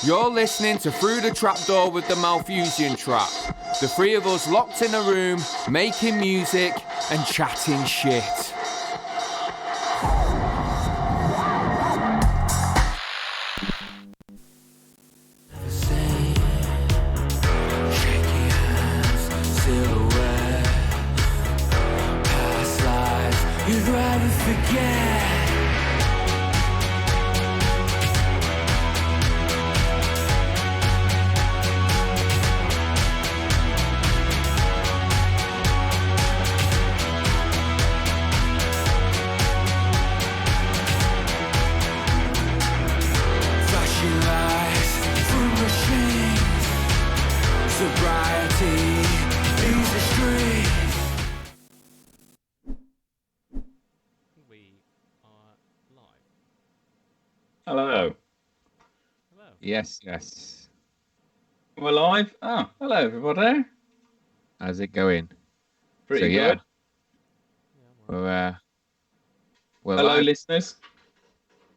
You're listening to Through the Trapdoor with the Malthusian Trap. The three of us locked in a room, making music and chatting shit. You'd rather forget. Flashing lights from machines. Sobriety leaves the streets. Hello. Hello. Yes. We're live. Oh, hello everybody. How's it going? Pretty So, good. We're Hello, live. listeners.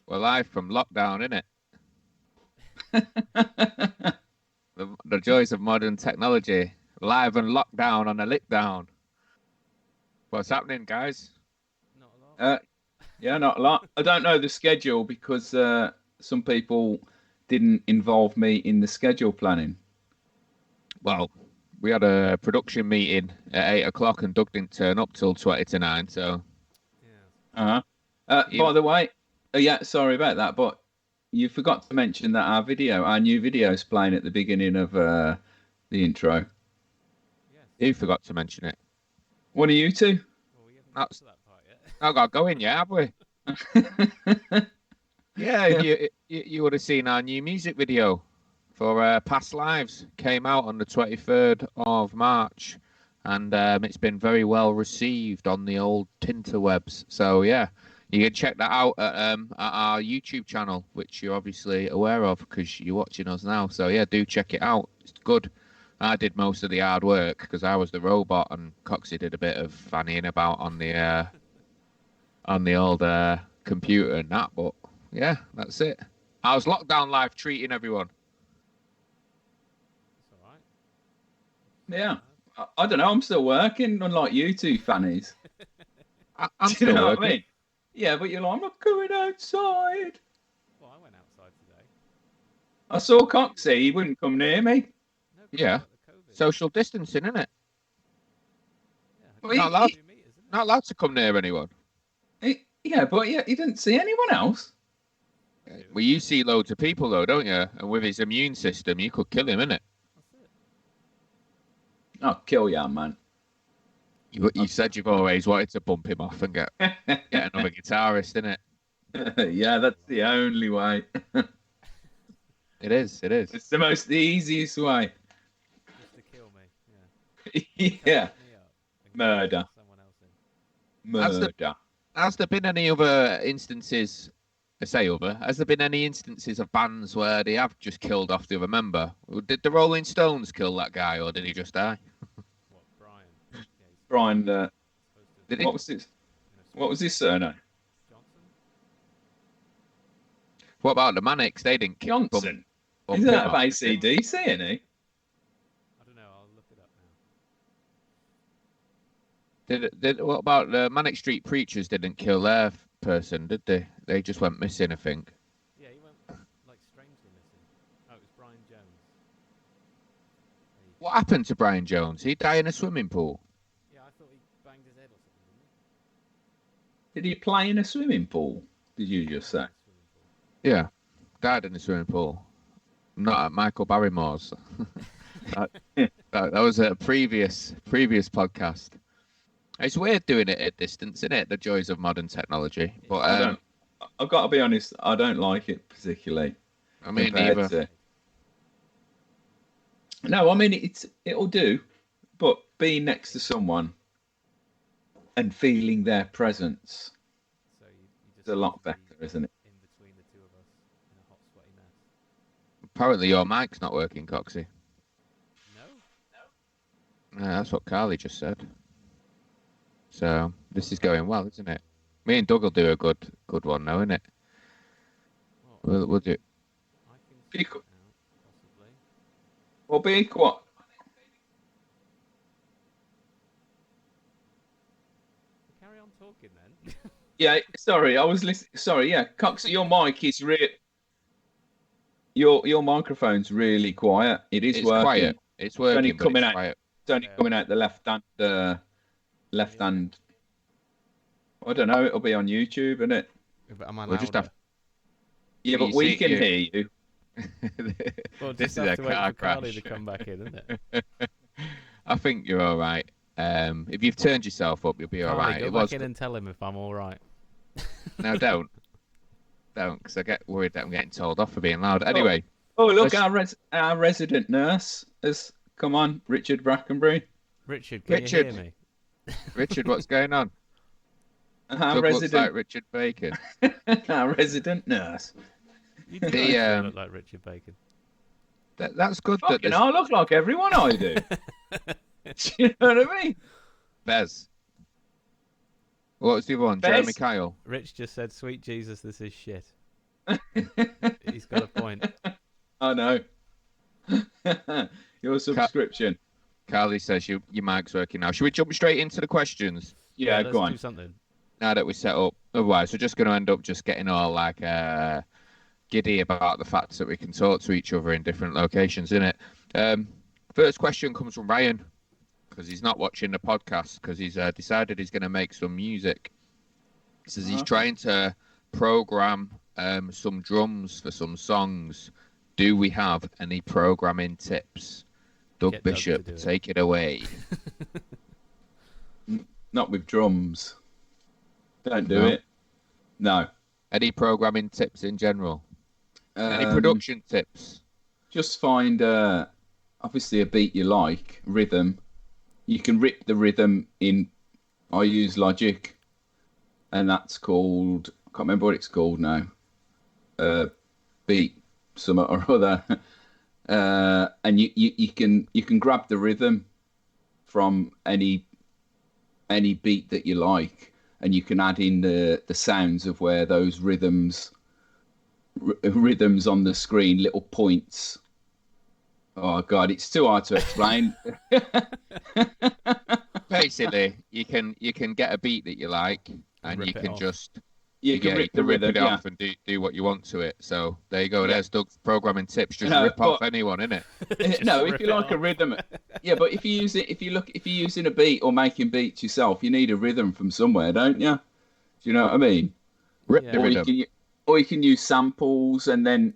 We're live from lockdown, innit? The joys of modern technology. Live and lockdown on a lick down. What's happening, guys? Not a lot. Yeah, not a lot. I don't know the schedule because some people didn't involve me in the schedule planning. Well, we had a production meeting at 8 o'clock and Doug didn't turn up till 20 to 9, so... Yeah. By the way, yeah, sorry about that, but you forgot to mention that our new video is playing at the beginning of the intro. Yes. You forgot to mention it. What are you two? Well, we haven't got to that part yet. Not got going yet, have we? Yeah, you would have seen our new music video for Past Lives. Came out on the 23rd of March, and it's been very well received on the old tinterwebs. So yeah, you can check that out at our YouTube channel, which you're obviously aware of because you're watching us now. So yeah, do check it out. It's good. I did most of the hard work because I was the robot, and Coxie did a bit of fannying about on the old computer and that. But yeah, that's it. How's lockdown life treating everyone? It's all right. Yeah, I don't know. I'm still working, unlike you two fannies. I'm Do you still know working. what I mean? Yeah, but you're like, I'm not going outside. Well, I went outside today. I saw Coxie. He wouldn't come near me. No, 'cause Yeah. I got the COVID. Social distancing, isn't it? Yeah, Well, Not allowed. 2 meters, isn't it? Not allowed to come near anyone. But you didn't see anyone else. Well, you see loads of people though, don't you? And with his immune system, you could kill him, innit? That's it. I'll kill you, man. You said you've always wanted to bump him off and get another guitarist, innit? Yeah, that's the only way. It is. It's the easiest way. Just to kill me. Yeah. Yeah, Cut me up and get Murder. Someone else in. murder. Has there been any other instances? Has there been any instances of bands where they have just killed off the other member? Did the Rolling Stones kill that guy, or did he just die? What, Brian? Yeah, he's Brian, supposed to Did he? what was his? in a What was his surname? Johnson? What about the Manics? They didn't kill Johnson. bump Isn't him that of off, did they? AC/DC, isn't he? I don't know. I'll look it up now. What about the Manic Street Preachers? Didn't kill their person, did they? They just went missing, I think. Yeah, he went like strangely missing. Oh, it was Brian Jones. There you go. What happened to Brian Jones? He died in a swimming pool. Yeah, I thought he banged his head or something, didn't Did he play in a swimming pool? Did you just say? he? Swimming pool. Yeah, died in a swimming pool. Not at Michael Barrymore's. that was a previous podcast. It's weird doing it at distance, isn't it? The joys of modern technology. But I've got to be honest. I don't like it particularly. I mean, compared neither. to- No, I mean it'll do, but being next to someone and feeling their presence So you just is a lot have to better, be isn't it? in between the two of us in a hot, sweaty mess. Apparently, your mic's not working, Coxie. No? That's what Carly just said. So this is going well, isn't it? Me and Doug will do a good one now, isn't it? What? We'll do. I can You check could- it out. Well, be quiet. Carry on talking then. Yeah, sorry, I was listening. Sorry, yeah, Cox, your mic is your microphone's really quiet. It is It's working. quiet. It's It's only working, but coming it's out. quiet. It's only Yeah. coming out the left hand. I don't know. It'll be on YouTube, isn't it? But am I We'll louder? just have. Yeah, You but we see- can you- hear you. Well, This just is a have to wait car for Carly crash. to come back in, isn't it? I think you're all right. If you've turned yourself up, you'll be all Carly, right. go It back was in and tell him if I'm all right. no, don't, because I get worried that I'm getting told off for being loud. Anyway, Oh, look, let's- our resident nurse has come on, Richard Brackenbury. Richard, can Richard. you hear me? Richard, what's going on? Our Doug looks resident, like Richard Bacon. our resident nurse. You do The, actually um, look like Richard Bacon. That's good that Fucking, there's I look like everyone I do. Do you know what I mean? Bez. What was the other one? Bez? Jeremy Kyle. Rich just said, "Sweet Jesus, this is shit." He's got a point. I know. Your subscription. Carly says your mic's working now. Should we jump straight into the questions Yeah, let's go do on. something. now that we set up? Otherwise, we're just going to end up just getting all like giddy about the fact that we can talk to each other in different locations, innit? First question comes from Ryan because he's not watching the podcast because he's decided he's going to make some music. He says he's Okay. trying to program some drums for some songs. Do we have any programming tips? Doug Get Doug to Bishop, do it. take it away. Not with drums. Don't do No? it. No. Any programming tips in general? Any Um, production tips? Just find obviously a beat you like, rhythm. You can rip the rhythm in. I use Logic, and that's called. I can't remember what it's called now. Beat something or other. And you can grab the rhythm from any beat that you like, and you can add in the sounds of where those rhythms on the screen, little points. Oh God, it's too hard to explain. Basically, you can get a beat that you like, and Rip you it can off. just You can rip the rip rhythm, it yeah. off and do what you want to it. So there you go. Yeah. There's Doug's programming tips. Just No, rip off but- anyone, innit? No, if rip you it like a off. rhythm, yeah. But if you use it, if you're using a beat or making beats yourself, you need a rhythm from somewhere, don't you? Do you know what I mean? Rip Yeah. the Or rhythm. you can use samples and then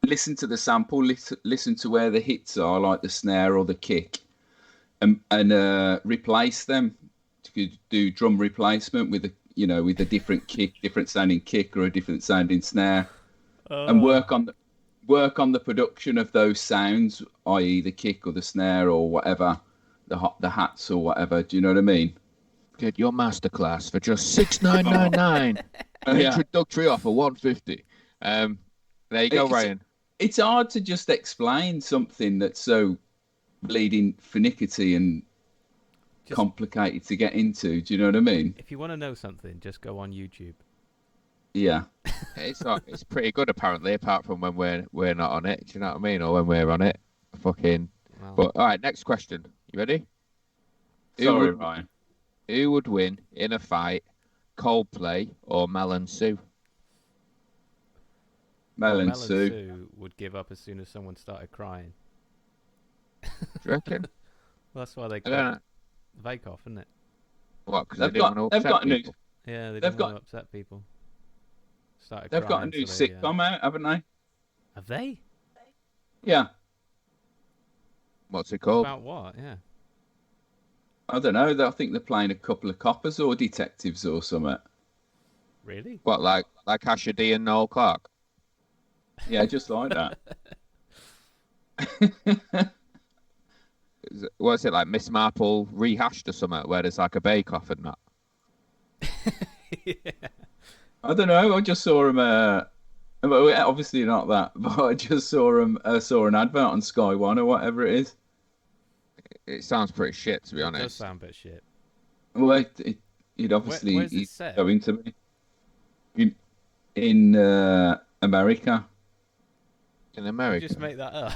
listen to the sample, listen to where the hits are, like the snare or the kick, and replace them. You could do drum replacement with a different kick, different sounding kick, or a different sounding snare, and work on the production of those sounds, i.e., the kick or the snare or whatever, the hats or whatever. Do you know what I mean? Get your masterclass for just $6,999. An Yeah. introductory offer $150. There you go, It's- Ryan. It's hard to just explain something that's so bleeding finicky and Just- complicated to get into. Do you know what I mean? If you want to know something, just go on YouTube. Yeah. It's pretty good apparently, apart from when we're not on it. Do you know what I mean? Or when we're on it, fucking. Well, But all right, next question. You ready? Sorry, Ryan. Who would win in a fight, Coldplay or Mel and Sue? Mel and Mel Sue. would give up as soon as someone started crying. Do you reckon? Well, that's why they I don't know. cut Vake off, isn't it? What? Because they They've didn't got want to upset a new people. Yeah, they They've didn't want got- to upset people. Started they've got a crying, new so they, sitcom out, haven't they? Have they? Yeah. What's it called? About what? Yeah. I don't know. I think they're playing a couple of coppers or detectives or something. Really? What, like Asher D and Noel Clark? Yeah, just like that. What's it like, Miss Marple rehashed or something, where there's like a bake-off and that? Yeah. I don't know. I just saw him. Obviously not that, but I just saw him. Saw an advert on Sky One or whatever it is. It sounds pretty shit, to be It does honest. sound a bit shit. Well, it obviously where's it he's set? going to be in America. In You America. just make that up.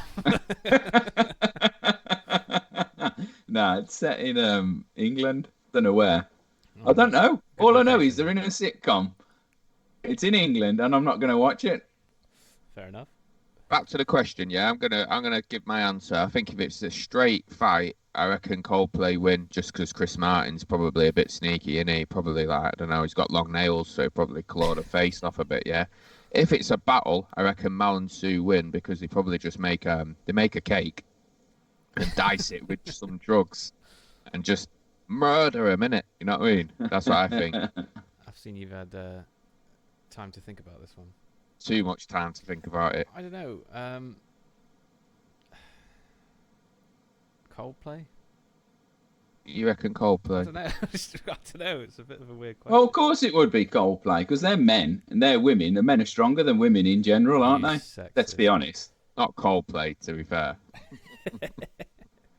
No, it's set in England. Don't know where. Oh, I don't know. good All I know is location they're in a sitcom. It's in England, and I'm not going to watch it. Fair enough. Back to the question, yeah. I'm gonna give my answer. I think if it's a straight fight, I reckon Coldplay win just because Chris Martin's probably a bit sneaky, isn't he? Probably like, I don't know, he's got long nails, so he probably clawed a face off a bit, yeah. If it's a battle, I reckon Mal and Sue win because they probably just make a cake and dice it with some drugs and just murder him, innit? You know what I mean? That's what I think. I've seen you've had time to think about this one. Too much time to think about it. I don't know. Coldplay? You reckon I Coldplay? don't know. I don't know. It's a bit of a weird question. Well, of course it would be Coldplay because they're men and they're women. And men are stronger than women in general, aren't You they? sexist. Let's be honest. Not Coldplay, to be fair.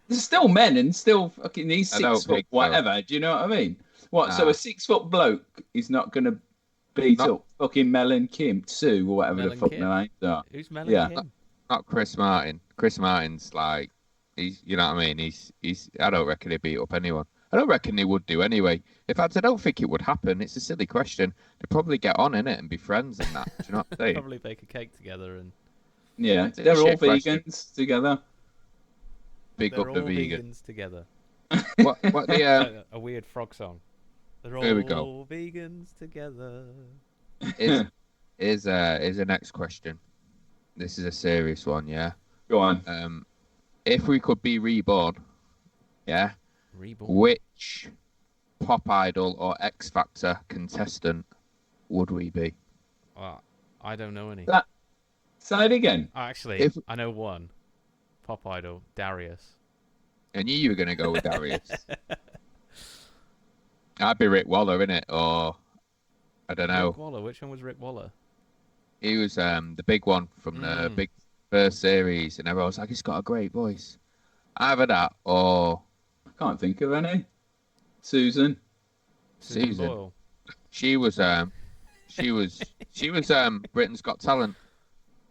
They're still men and still fucking he's I don't 6 foot think so. whatever. Do you know what I mean? What? So Nah. a 6 foot bloke is not going to beat Not- up fucking Mel and Kim, Sue or whatever Mel the and fuck Kim? their names are. Who's Mel Yeah. and Kim? Not Chris Martin. Chris Martin's like, he's, you know what I mean? He's. I don't reckon he'd beat up anyone. I don't reckon he would do anyway. In fact, I don't think it would happen. It's a silly question. They'd probably get on in it and be friends and that. Do you know what I'm saying? Probably bake a cake together and Yeah, It's a they're all shit question. vegans together. Big they're up the all vegan. vegans together. What the A weird frog song. They're Here we all go. vegans together. is the next question. This is a serious one, yeah. Go on. If we could be reborn, yeah, Reborn. which pop idol or X Factor contestant would we be? I don't know any. Say it again. Actually, If- I know one. Pop idol, Darius. I knew you were going to go with Darius. I'd be Rick Waller, innit? Or, I don't know. Rick Waller. Which one was Rick Waller? He was the big one from the big first series, and everyone was like, he's got a great voice. Either that or I can't think of any. Susan. Susan. Boyle. She was Britain's Got Talent.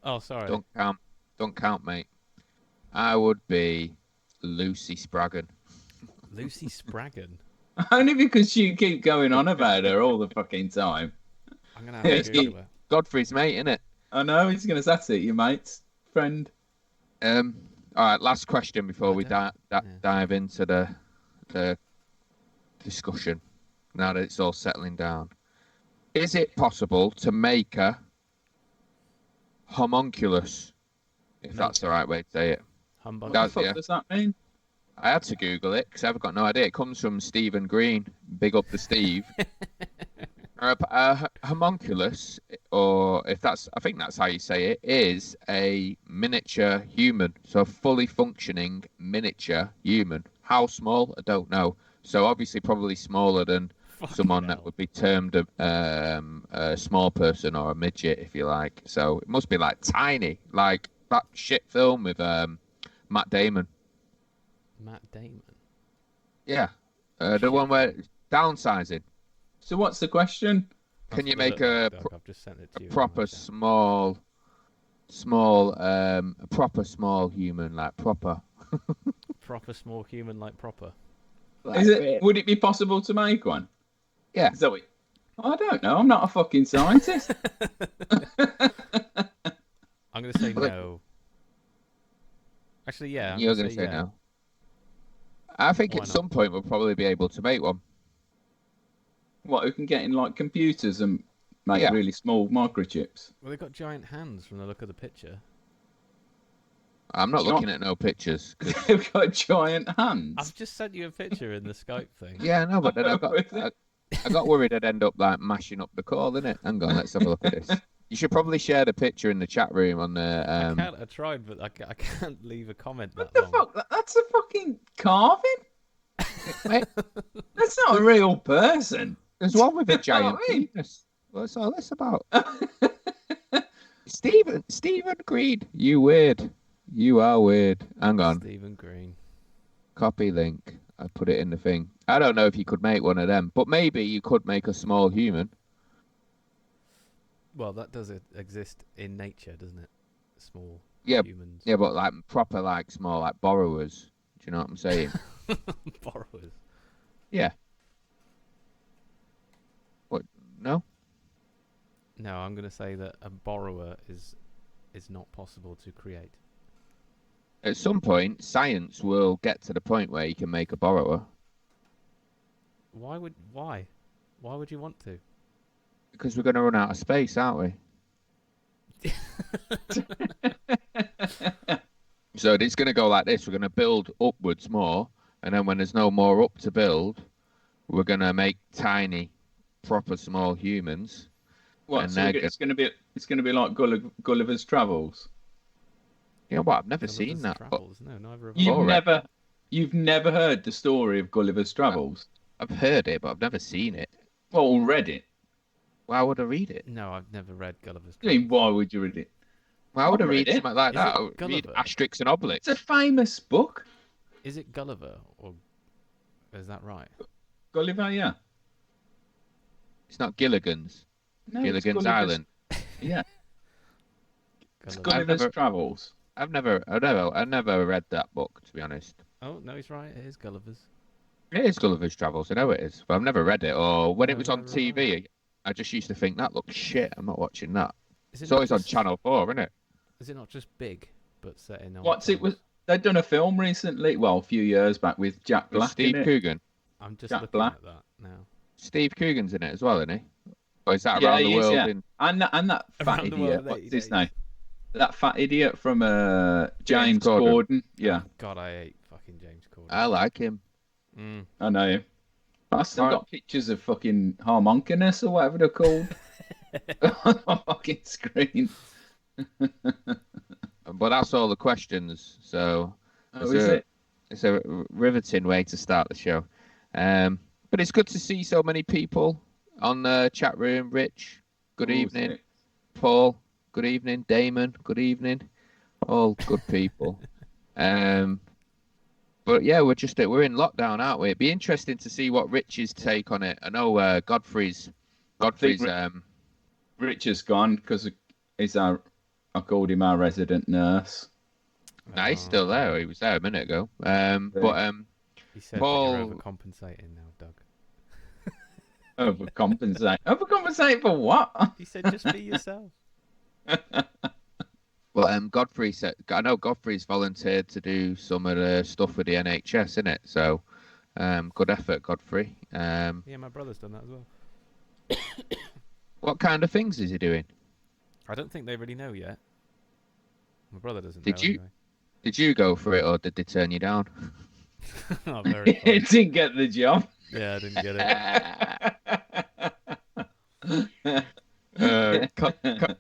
Oh, sorry. Don't count, mate. I would be Lucy Spraggan. Lucy Spraggan. Only because you keep going on about her all the fucking time. I'm gonna have to Yeah, Google her. Godfrey's mate, innit? I know he's going to that's it, your mate's friend. All right, last question before we yeah. dive into the discussion. Now that it's all settling down, is it possible to make a homunculus? If that's the right way to say it. Humbug. What the That's- fuck yeah. does that mean? I had to Google it because I've got no idea. It comes from Stephen Green. Big up to Steve. A homunculus, or if that's, I think that's how you say it, is a miniature human. So a fully functioning miniature human. How small? I don't know. So obviously probably smaller than Fucking someone hell. that would be termed a small person or a midget, if you like. So it must be like tiny, like that shit film with Matt Damon. Matt Damon. Yeah, the one where it's downsizing. So what's the question? Can That's you what it make looked a like, Doug. I've just sent it to you. proper small, a proper small human, like proper? Proper small human like proper. Is it? Would it be possible to make one? Yeah. Is that what? I don't know. I'm not a fucking scientist. I'm gonna say Well, no. Actually, yeah. I'm You're gonna going to say yeah. no. I think Why at not? some point we'll probably be able to make one. What? Who can get in like computers and make Yeah. really small microchips? Well, they've got giant hands from the look of the picture. I'm not It's not- looking at no pictures. 'Cause- They've got giant hands. I've just sent you a picture in the Skype thing. yeah, no, but then I With it. got worried I'd end up like mashing up the call, innit? Hang on, let's have a look at this. You should probably share the picture in the chat room on the. I tried, but I can't leave a comment What that the long. fuck? That's a fucking carving. Mate, That's not a real person. there's one with a You know giant what I mean? penis. What's all this about? Stephen Green, you weird. You are weird. Hang on. Stephen Green. Copy link. I put it in the thing. I don't know if you could make one of them, but maybe you could make a small human. Well, that does exist in nature, doesn't it? Small Yeah, humans. yeah, but like proper, like small, like borrowers. Do you know what I'm saying? Borrowers. Yeah. What? No. No, I'm going to say that a borrower is not possible to create. At some point, science will get to the point where you can make a borrower. Why would you want to? Because we're going to run out of space, aren't we? So it's going to go like this. We're going to build upwards more, and then when there's no more up to build, we're going to make tiny, proper small humans. What? And So it's going to be like Gulliver's Travels. You know what? I've never Gulliver's seen that. Travels. No, neither have You've I. you've never heard the story of Gulliver's Travels. I've heard it, but I've never seen it. Well, read it. Why would I read it? No, I've never read Gulliver's I mean, Travels. why would you read it? Why would I I've read read it. something like Is that? it I would read Gulliver? Asterix and Obelix. It's a famous book. Is it Gulliver or is that right? Gulliver, yeah. It's not Gilligan's. No, it's Gilligan's Island. Yeah, it's Gulliver. Gulliver's Travels. I've never read that book, to be honest. Oh no, he's right. It is Gulliver's. It is Gulliver's Travels. I know it is, but I've never read it. Or when No, it was on neither have TV, I just used to think that looks shit. I'm not watching that. Is It's not always on just- Channel 4, isn't it? Is it not just big, but set in? old What's it times? was? They'd done a film recently, well, a few years back with Jack With Black Steve in it. Coogan. I'm just Jack looking Black. at that now. Steve Coogan's in it as well, isn't he? Or is that Yeah, around the he is, world? yeah. In And that fat Around the world idiot. in What's 80 his days. name? That fat idiot from James James Corden. Corden. Yeah, God, I hate fucking James Corden. I like him. Mm. I know him. I still Right. got pictures of fucking harmonkiness or whatever they're called on my fucking screen. But that's all the questions. So Oh, is it? it's a riveting way to start the show. But it's good to see so many people on the chat room. Rich, good Oh, evening. sick. Paul, good evening. Damon, good evening. All good people. But yeah, we're in lockdown, aren't we? It'd be interesting to see what Rich's take on it. I know Godfrey's Rich has gone because I called him our resident nurse. no, he's still there. He was there a minute ago. But He said Paul- that you're overcompensating now, Doug. Overcompensate. Overcompensate for what? He said just be yourself. Well, Godfrey said, I know Godfrey's volunteered to do some of the stuff with the NHS, isn't it? So, good effort, Godfrey. Yeah, my brother's done that as well. What kind of things is he doing? I don't think they really know yet. My brother doesn't Did know you- anyway. Did you go for it, or did they turn you down? Oh, very He funny. didn't get the job. Yeah, I didn't get it.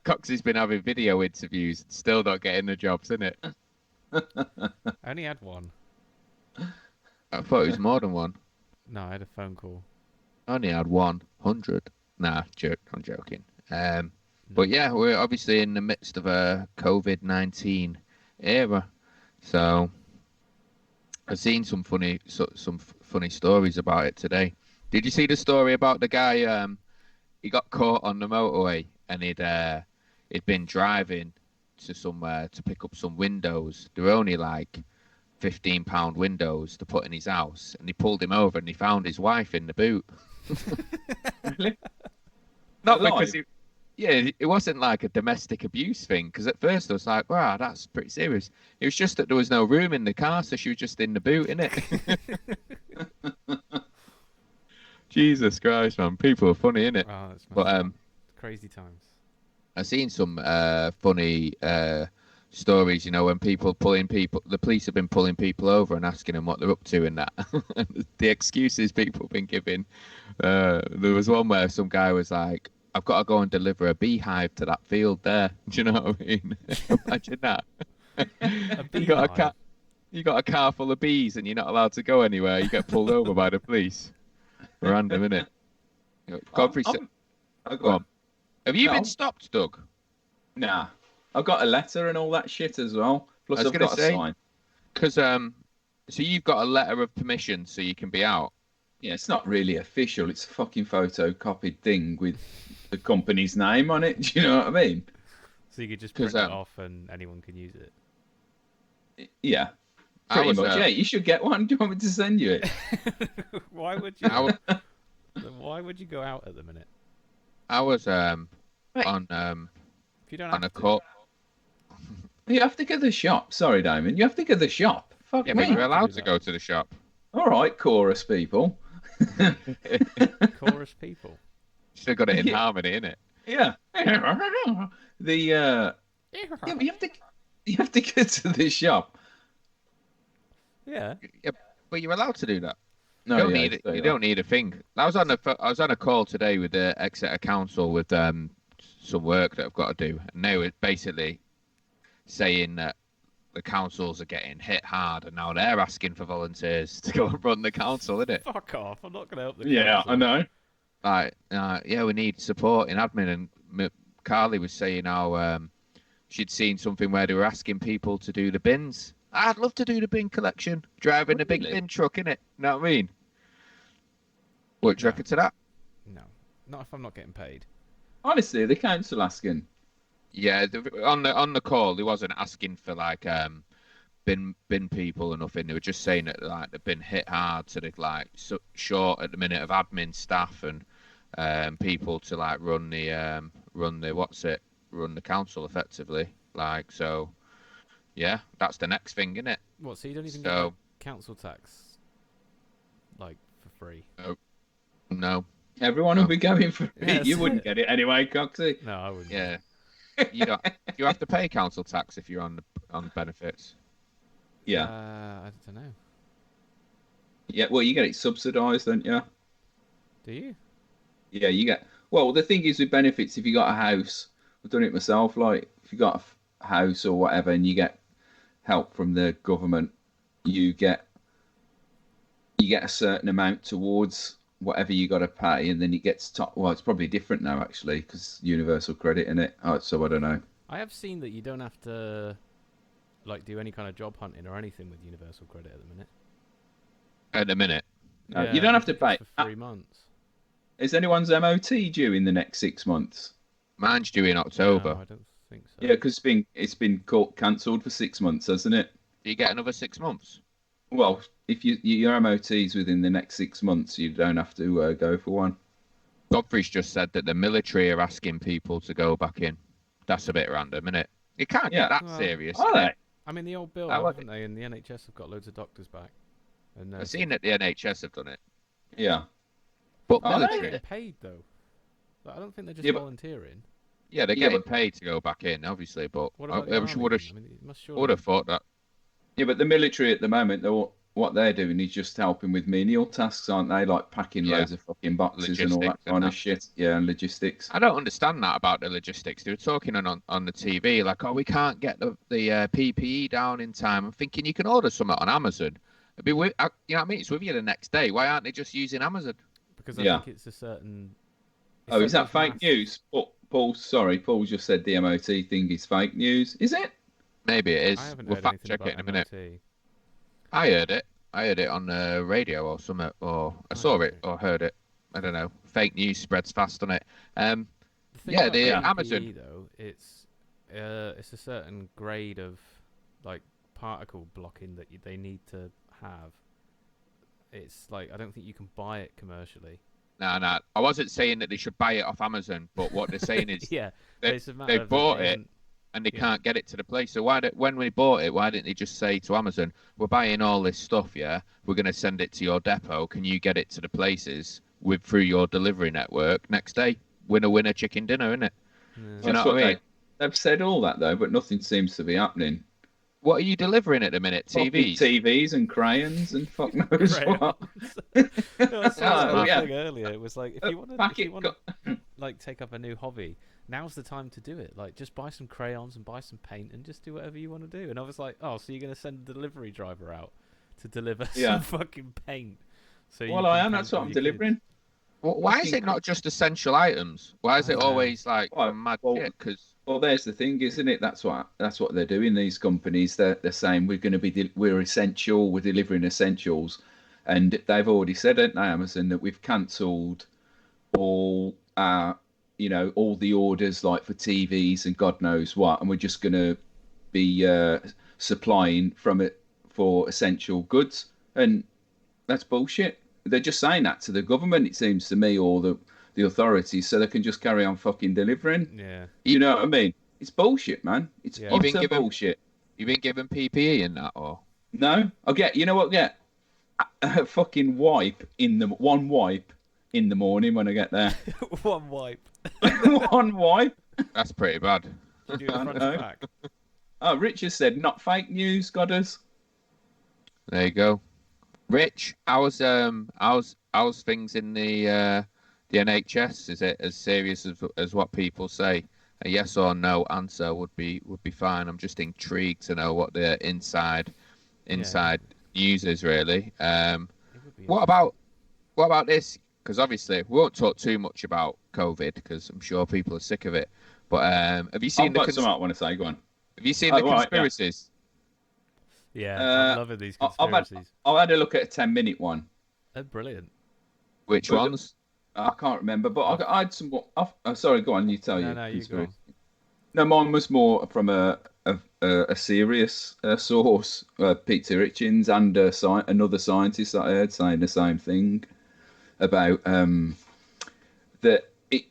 Cox has been having video interviews, and still not getting the jobs, isn't it? I only had one. I thought it was more than one. No, I had a phone call. I only had 100. Nah, I'm joking. But yeah, we're obviously in the midst of a COVID-19 era, so I've seen some funny stories about it today. Did you see the story about the guy? He got caught on the motorway, and he'd been driving to somewhere to pick up some windows. They were only like £15 windows to put in his house, and he pulled him over, and he found his wife in the boot. Really? Not Alive? because it wasn't like a domestic abuse thing. Because at first I was like, wow, that's pretty serious. It was just that there was no room in the car, so she was just in the boot, innit? Jesus Christ, man, people are funny, innit? Oh, that's But crazy times. I've seen some funny stories, you know, when the police have been pulling people over and asking them what they're up to and that. The excuses people have been giving. There was one where some guy was like, I've got to go and deliver a beehive to that field there. Do you know what I mean? Imagine that. You got a car full of bees and you're not allowed to go anywhere. You get pulled over by the police. Random, innit? Godfrey said, go on. Have you been stopped, Doug? Nah. I've got a letter and all that shit as well. Plus, I was I've gonna got say- a sign. Because so you've got a letter of permission so you can be out. Yeah, it's not really official. It's a fucking photocopied thing with the company's name on it. Do you know what I mean? So you could just 'Cause, print it off and anyone can use it. Yeah, I pretty was, much. Yeah, you should get one. Do you want me to send you it? Why would you? I was, Why would you go out at the minute I was Right. on if you don't on have a to? call. You have to go to the shop. Sorry, Damon. You have to go to the shop. Fuck Yeah, me. but you're have to allowed do to that. go to the shop. All right, chorus people. Chorus people. Still got it in Yeah. harmony, innit? Yeah. Yeah, but you have to go to the shop. Yeah. Yeah, but you're allowed to do that. No, You don't yeah, need it. so You yeah. don't need a thing. I was on a call today with the Exeter Council with some work that I've got to do, and they were basically saying that the councils are getting hit hard, and now they're asking for volunteers to go and run the council, isn't it? Fuck off! I'm not going to help the Yeah, council. I know. Like, yeah, we need support in admin, and Carly was saying how she'd seen something where they were asking people to do the bins. I'd love to do the bin collection, driving a big Really? bin truck, innit? Know what I mean? What do you No. reckon to that? No, not if I'm not getting paid. Honestly, the council asking. Yeah, on the call, they wasn't asking for like bin people or nothing. They were just saying that like they've been hit hard, so they're like short at the minute of admin staff and people to like run the run the council effectively. Like so, yeah, that's the next thing, isn't it? What? So you don't even get So like, council tax, like for free? no, Everyone will be going for it. Yeah, You that's wouldn't it. get it anyway, Coxie. No, I wouldn't. yeah, you don't. You have to pay council tax if you're on benefits. Yeah. I don't know. Yeah, well, you get it subsidised, don't you? Do you? Yeah, you get. Well, the thing is with benefits, if you got a house, I've done it myself. Like, if you got a house or whatever, and you get help from the government, you get a certain amount towards whatever you got to pay, and then it gets top. Well, it's probably different now actually because universal credit in it. Oh, so I don't know. I have seen that you don't have to like do any kind of job hunting or anything with universal credit at the minute. At the minute, No, Yeah, you don't I have to think pay. it's for 3 months. Is anyone's MOT due in the next 6 months? mine's due in October. No, I don't think so. Yeah, because it's been cancelled for 6 months, hasn't it? Do you get another 6 months? Well, if your MOT's within the next 6 months, you don't have to go for one. Godfrey's just said that the military are asking people to go back in. That's a bit random, isn't it? You can't Yeah. get that Well, serious. Are they? I mean, the old bill, I like haven't they? And the NHS have got loads of doctors back. And I've seen that the NHS have done it, Yeah. but Are they? They're military, getting paid though. Like, I don't think they're just Yeah, but- volunteering. yeah, they're Yeah, getting but- paid to go back in, obviously. But What I about the would army? have then? I mean, it must surely. would have thought that. Yeah, but the military at the moment, what they're doing is just helping with menial tasks, aren't they? Like packing Yeah. loads of fucking boxes and all that Logistics and kind of that. shit. Yeah, and logistics. I don't understand that about the logistics. They were talking on the TV like, oh, we can't get the PPE down in time. I'm thinking you can order something on Amazon. It'd be you know what I mean? It's with you the next day. Why aren't they just using Amazon? Because I Yeah. think it's a certain. Oh, is that it's fake mass- news? Paul, sorry, Paul just said the MOT thing is fake news. Is it? Maybe it is. I haven't We'll heard fact anything check about it in a minute. MOT. I heard it. I heard it on the radio or something, or I saw it or heard it. I don't know. Fake news spreads fast on it. The thing Yeah, about the PPE, Amazon. though, it's a certain grade of like particle blocking that they need to have. It's like I don't think you can buy it commercially. No. I wasn't saying that they should buy it off Amazon, but what they're saying is Yeah, they- it's a matter they of that bought they it. haven't- and they Yeah. can't get it to the place. So when we bought it, why didn't they just say to Amazon, "We're buying all this stuff, yeah. We're going to send it to your depot. Can you get it to the places through your delivery network next day? Winner, chicken dinner, innit? Yeah. Do you know That's what I what mean? they've said all that though, but nothing seems to be happening. What are you delivering at the minute? Fucking TVs? TVs and crayons and fuck knows what. Crayons. No, I saw Oh, that yeah. thing earlier. It was like if you want to like take up a new hobby, now's the time to do it. Like just buy some crayons and buy some paint and just do whatever you want to do. And I was like, oh, so you're gonna send a delivery driver out to deliver Yeah. some fucking paint? So Well, I am. That's what I'm delivering. Why is it not just essential items? Why is I it don't know. always like Well, mad well, shit? Because Well, there's the thing, isn't it? That's what they're doing. These companies, they're saying we're going to be we're essential. We're delivering essentials, and they've already said, haven't they, Amazon, that we've cancelled all our all the orders like for TVs and God knows what, and we're just going to be supplying from it for essential goods, and that's bullshit. They're just saying that to the government, it seems to me, or the authorities, so they can just carry on fucking delivering. Yeah. You know what I mean? It's bullshit, man. It's utter bullshit. You've been given PPE in that, or No, I'll get. You know what? Get a fucking wipe in the one wipe in the morning when I get there. One wipe. One wipe. that's pretty bad. You do it front and back. Oh, Richard said not fake news, goddess. There you go. Rich, how's things in the NHS? Is it as serious as what people say? A yes or no answer would be fine. I'm just intrigued to know what the inside news is really. What about this? Because obviously we won't talk too much about COVID because I'm sure people are sick of it. But have you seen something I want to say? Go on. Have you seen the conspiracies? Yeah, I'm loving these conspiracies. I've had a look at a 10-minute one. They're brilliant. Which ones? I can't remember, but I had some. Sorry, go on. You tell you. No, you go. No, mine was more from a serious source. Peter Hitchens and another scientist that I heard saying the same thing about that it,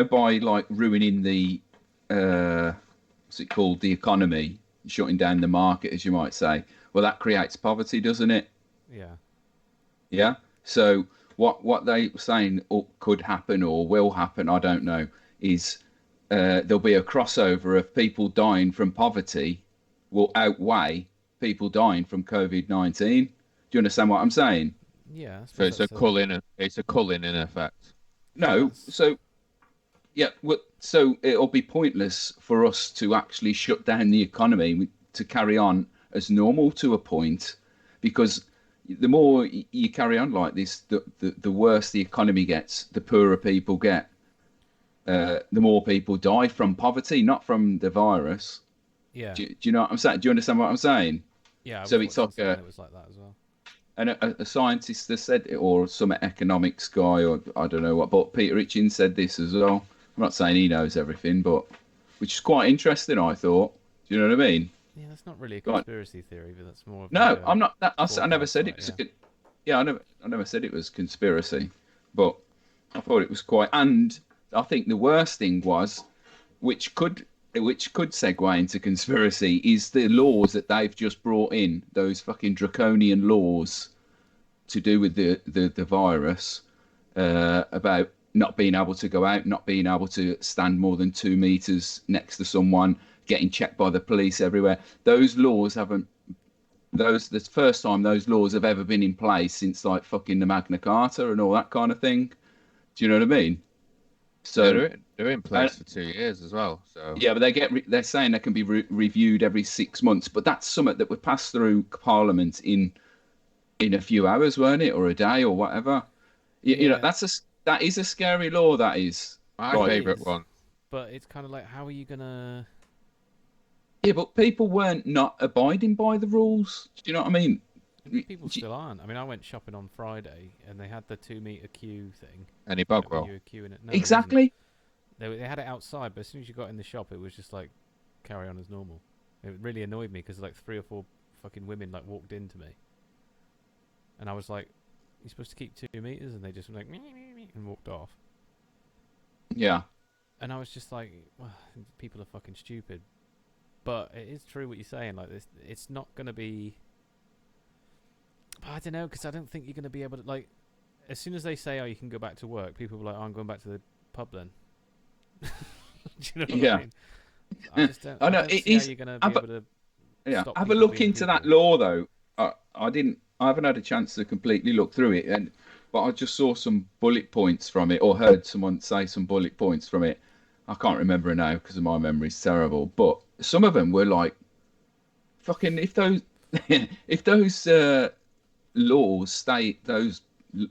by like ruining the what's it called, the economy, shutting down the market, as you might say. Well, that creates poverty, doesn't it? Yeah. Yeah. So what they were saying could happen or will happen, I don't know, is there'll be a crossover of people dying from poverty will outweigh people dying from COVID-19. Do you understand what I'm saying? Yeah. So it's a culling in effect. No. So yeah. So it'll be pointless for us to actually shut down the economy to carry on as normal to a point, because the more you carry on like this, the worse the economy gets, the poorer people get, the more people die from poverty, not from the virus. Yeah. Do you know what I'm saying? Do you understand what I'm saying? Yeah. So it's like it was like that as well. And a scientist has said it, or some economics guy, or I don't know what, but Peter Hitchens said this as well. I'm not saying he knows everything, but which is quite interesting, I thought. Do you know what I mean? Yeah, that's not really a conspiracy theory, but that's more. Of no, I'm not. I never said it was. Yeah. I never said it was conspiracy, but I thought it was quite. And I think the worst thing was, which could segue into conspiracy, is the laws that they've just brought in, those fucking draconian laws to do with the virus, about not being able to go out, not being able to stand more than 2 meters next to someone, getting checked by the police everywhere. Those laws haven't. That's the first time those laws have ever been in place since like fucking the Magna Carta and all that kind of thing. Do you know what I mean? So they're in place for 2 years as well. So yeah, but they're saying they can be reviewed every 6 months. But that's something that would pass through Parliament in a few hours, weren't it, or a day, or whatever. You know, that is a scary law. That is my favourite one. But it's kind of like, how are you gonna? Yeah, but people weren't not abiding by the rules. Do you know what I mean? People still aren't. I mean, I went shopping on Friday and they had the 2 meter queue thing. Any bog roll? You were queuing it. No, exactly. They had it outside, but as soon as you got in the shop, it was just like carry on as normal. It really annoyed me because like 3 or 4 fucking women like walked into me, and I was like, "You're supposed to keep 2 meters," and they just went like and walked off. Yeah. And I was just like, well, people are fucking stupid. But it is true what you're saying. Like this, it's not going to be. I don't know, because I don't think you're going to be able to, like, as soon as they say, "Oh, you can go back to work," people will be like, "Oh, I'm going back to the pub then." Do you know what I mean? I just don't. I don't see how you're going to be able to. Yeah, have a look into that law though. I haven't had a chance to completely look through it, but I just saw some bullet points from it, or heard someone say some bullet points from it. I can't remember now because my memory's terrible. But some of them were like, fucking, if those laws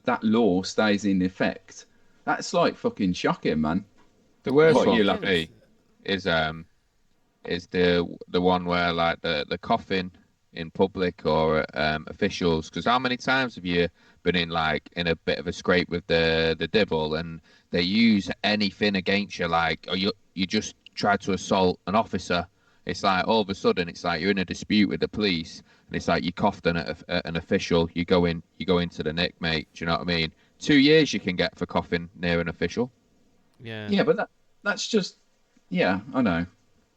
that law stays in effect, that's like fucking shocking, man. The worst one for me is the one where like the coffin in public or officials. Because how many times have you been in a bit of a scrape with the devil, and they use anything against you, or you just tried to assault an officer. It's like all of a sudden it's like you're in a dispute with the police, and it's like you coughed at an official. You go into the nick, mate. Do you know what I mean? 2 years you can get for coughing near an official. Yeah. Yeah, but that's just, yeah, I know.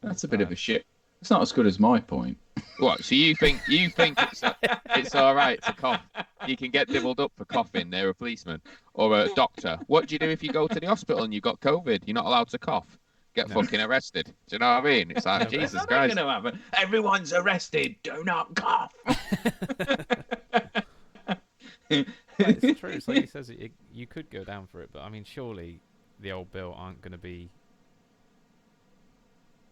That's a bit of a shit. It's not as good as my point. What? So you think it's all right to cough? You can get divilled up for coughing near a policeman or a doctor. What do you do if you go to the hospital and you've got COVID? You're not allowed to cough. Get fucking arrested. Do you know what I mean? It's like, Jesus That's Christ. not going to happen. Everyone's arrested. Do not cough. It's true. It's like he says, you could go down for it, but I mean, surely the old bill aren't going to be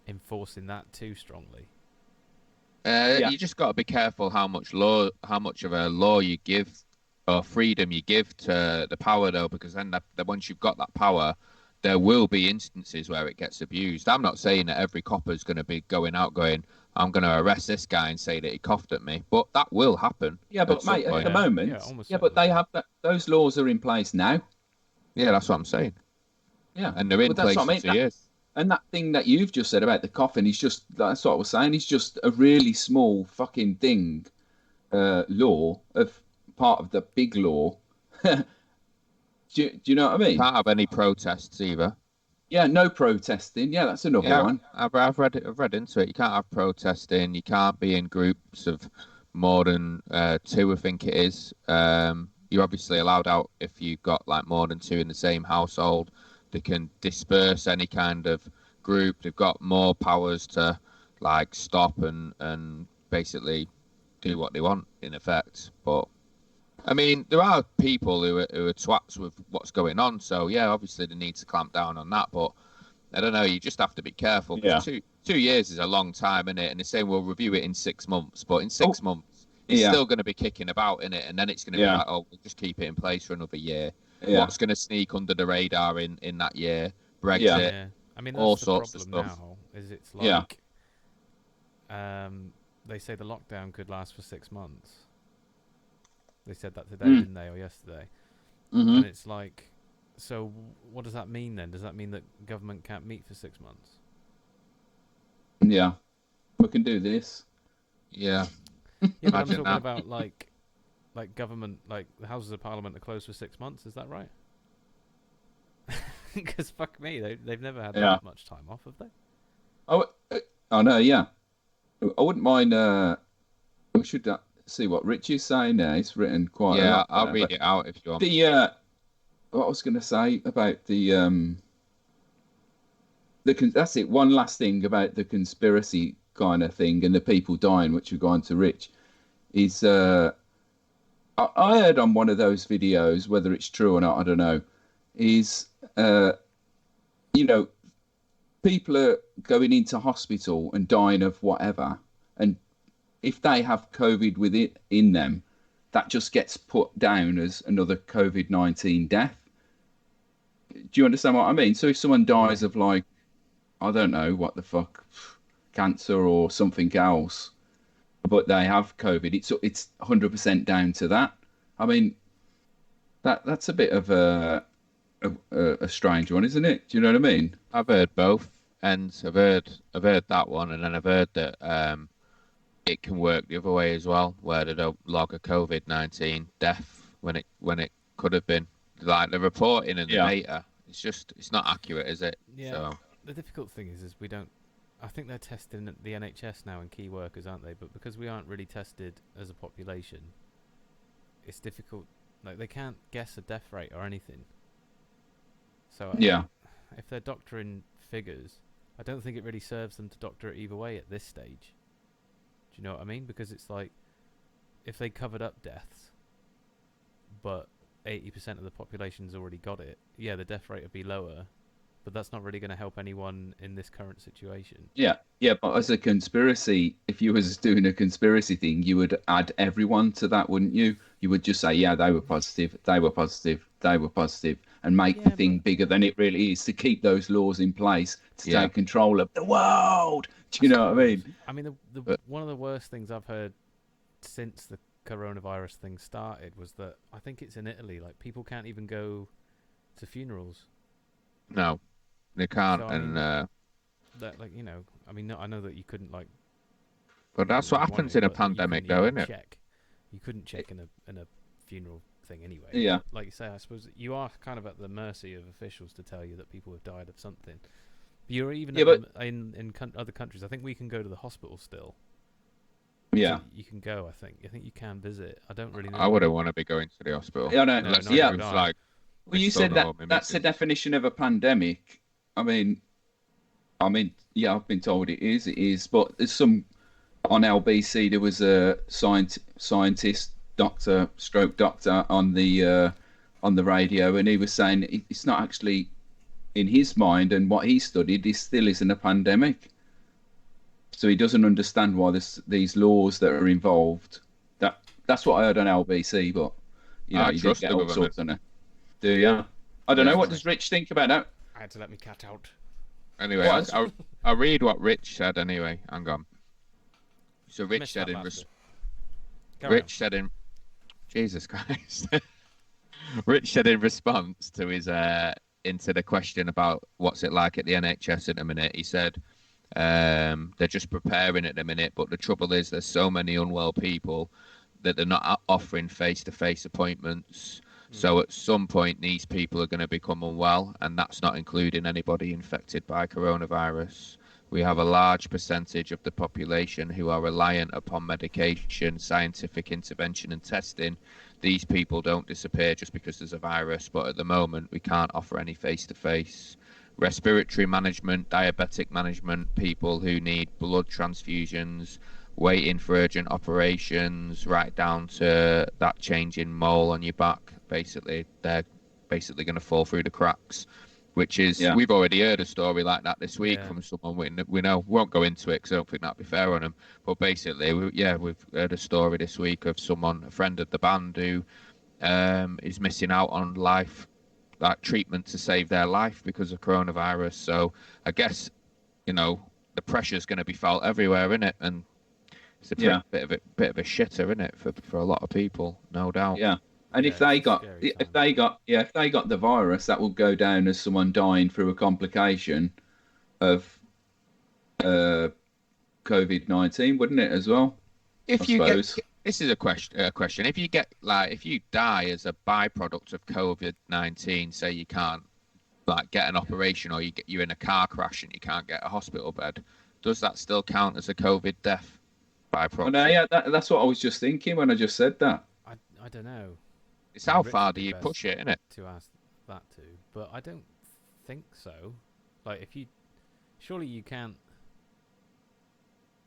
enforcing that too strongly. You just got to be careful how much of a law you give or freedom you give to the power, though, because then once you've got that power, there will be instances where it gets abused. I'm not saying that every copper's going to be going out going, I'm going to arrest this guy and say that he coughed at me, but that will happen. Yeah, but mate, at the moment, but they have those laws are in place now. Yeah, that's what I'm saying. Yeah, and they're in place for 2 years. And that thing that you've just said about the coughing is just, that's what I was saying, it's just a really small fucking thing, law of part of the big law. Do you know what I mean? Can't have any protests either. Yeah, no protesting. Yeah, that's another one. I've read into it. You can't have protesting. You can't be in groups of more than 2, I think it is. You're obviously allowed out if you've got more than 2 in the same household. They can disperse any kind of group. They've got more powers to stop and basically do what they want in effect. But I mean, there are people who are twats with what's going on. So yeah, obviously they need to clamp down on that. But I don't know. You just have to be careful. Yeah. 2 years is a long time, isn't it? And they're saying we'll review it in 6 months, but in 6 months it's still going to be kicking about, in it, and then it's going to be like, oh, we'll just keep it in place for another year. Yeah. What's going to sneak under the radar in that year? Brexit. Yeah. I mean, that's all the sorts problem of stuff. now. Is it's like, they say the lockdown could last for 6 months. They said that today, didn't they, or yesterday? Mm-hmm. And it's like, so what does that mean then? Does that mean that government can't meet for 6 months? Yeah, we can do this. Yeah. Yeah, but I'm talking about like government, the Houses of Parliament are closed for 6 months. Is that right? Because fuck me, they've never had that much time off, have they? Oh no, yeah. I wouldn't mind. We should see what Richie's saying now. He's written quite a lot. Yeah, I'll read it out if you want. What I was going to say about that's it. One last thing about the conspiracy kind of thing and the people dying, which we're going to Rich, is I heard on one of those videos, whether it's true or not, I don't know, is people are going into hospital and dying of whatever, and if they have COVID with it in them, that just gets put down as another COVID-19 death. Do you understand what I mean? So if someone dies of I don't know what the fuck, cancer or something else, but they have COVID, it's 100% down to that. I mean, that's a bit of a strange one, isn't it? Do you know what I mean? I've heard both, and I've heard that one, and then I've heard that it can work the other way as well, where they don't log a COVID-19 death when it could have been. Like the reporting and the data, it's not accurate, is it? Yeah. So. The difficult thing is we don't. I think they're testing the NHS now and key workers, aren't they? But because we aren't really tested as a population, it's difficult. They can't guess a death rate or anything. So if they're doctoring figures, I don't think it really serves them to doctor it either way at this stage. Do you know what I mean? Because it's like, if they covered up deaths, but 80% of the population's already got it, the death rate would be lower, but that's not really going to help anyone in this current situation. Yeah, but as a conspiracy, if you was doing a conspiracy thing, you would add everyone to that, wouldn't you? You would just say, they were positive, they were positive, they were positive, and make the thing bigger than it really is, to keep those laws in place to take control of the world. Do you know what I mean? I mean, one of the worst things I've heard since the coronavirus thing started was that I think it's in Italy. Like people can't even go to funerals. No, they can't. So, I and mean, that like I mean, I know that you couldn't like. but You know, that's what you'd want happens it, in a but that you pandemic, couldn't though, even isn't it? check. You couldn't check in a funeral thing anyway. Yeah. But like you say, I suppose you are kind of at the mercy of officials to tell you that people have died of something. You're even in other countries. I think we can go to the hospital still. Yeah. So you can go. I think you can visit. I don't really know. I wouldn't want to be going to the hospital. Yeah, no, Unless yeah. it was like. Well, you said that's the definition of a pandemic. I mean, yeah, I've been told it is, but there's some on LBC. There was a scientist, doctor on the radio, and he was saying it's not actually in his mind, and what he studied is still isn't a pandemic. So he doesn't understand why these laws that are involved. That's what I heard on LBC, but I you trust did get the all government. sorts on it. Do you? I don't know. What does Rich think about that? I had to let me cat out. Anyway, I'll read what Rich said anyway. Hang on. So Rich said in Jesus Christ. Rich said in response to his into the question about what's it like at the NHS at the minute, he said they're just preparing at the minute, but the trouble is there's so many unwell people that they're not offering face-to-face appointments. So at some point, these people are going to become unwell, and that's not including anybody infected by coronavirus. We have a large percentage of the population who are reliant upon medication, scientific intervention, and testing. These people don't disappear just because there's a virus, but at the moment, we can't offer any face-to-face. Respiratory management, diabetic management, people who need blood transfusions, waiting for urgent operations, right down to that changing mole on your back. Basically, they're basically going to fall through the cracks, which is, we've already heard a story like that this week from someone we know. We won't go into it because I don't think that'd be fair on them. But basically, we've heard a story this week of someone, a friend of the band, who is missing out on life, like treatment to save their life because of coronavirus. So I guess, the pressure's going to be felt everywhere, innit? And it's a bit of a shitter, isn't it, for a lot of people, no doubt. Yeah, and if they got the virus, that will go down as someone dying through a complication of COVID-19, wouldn't it as well? This is a question. If you die as a byproduct of COVID-19, say you can't get an operation, or you're in a car crash and you can't get a hospital bed, does that still count as a COVID death? Well, no, that's what I was just thinking when I just said that. I don't know. It's how far do you push it, innit? To ask that to, but I don't think so. Like, surely you can't.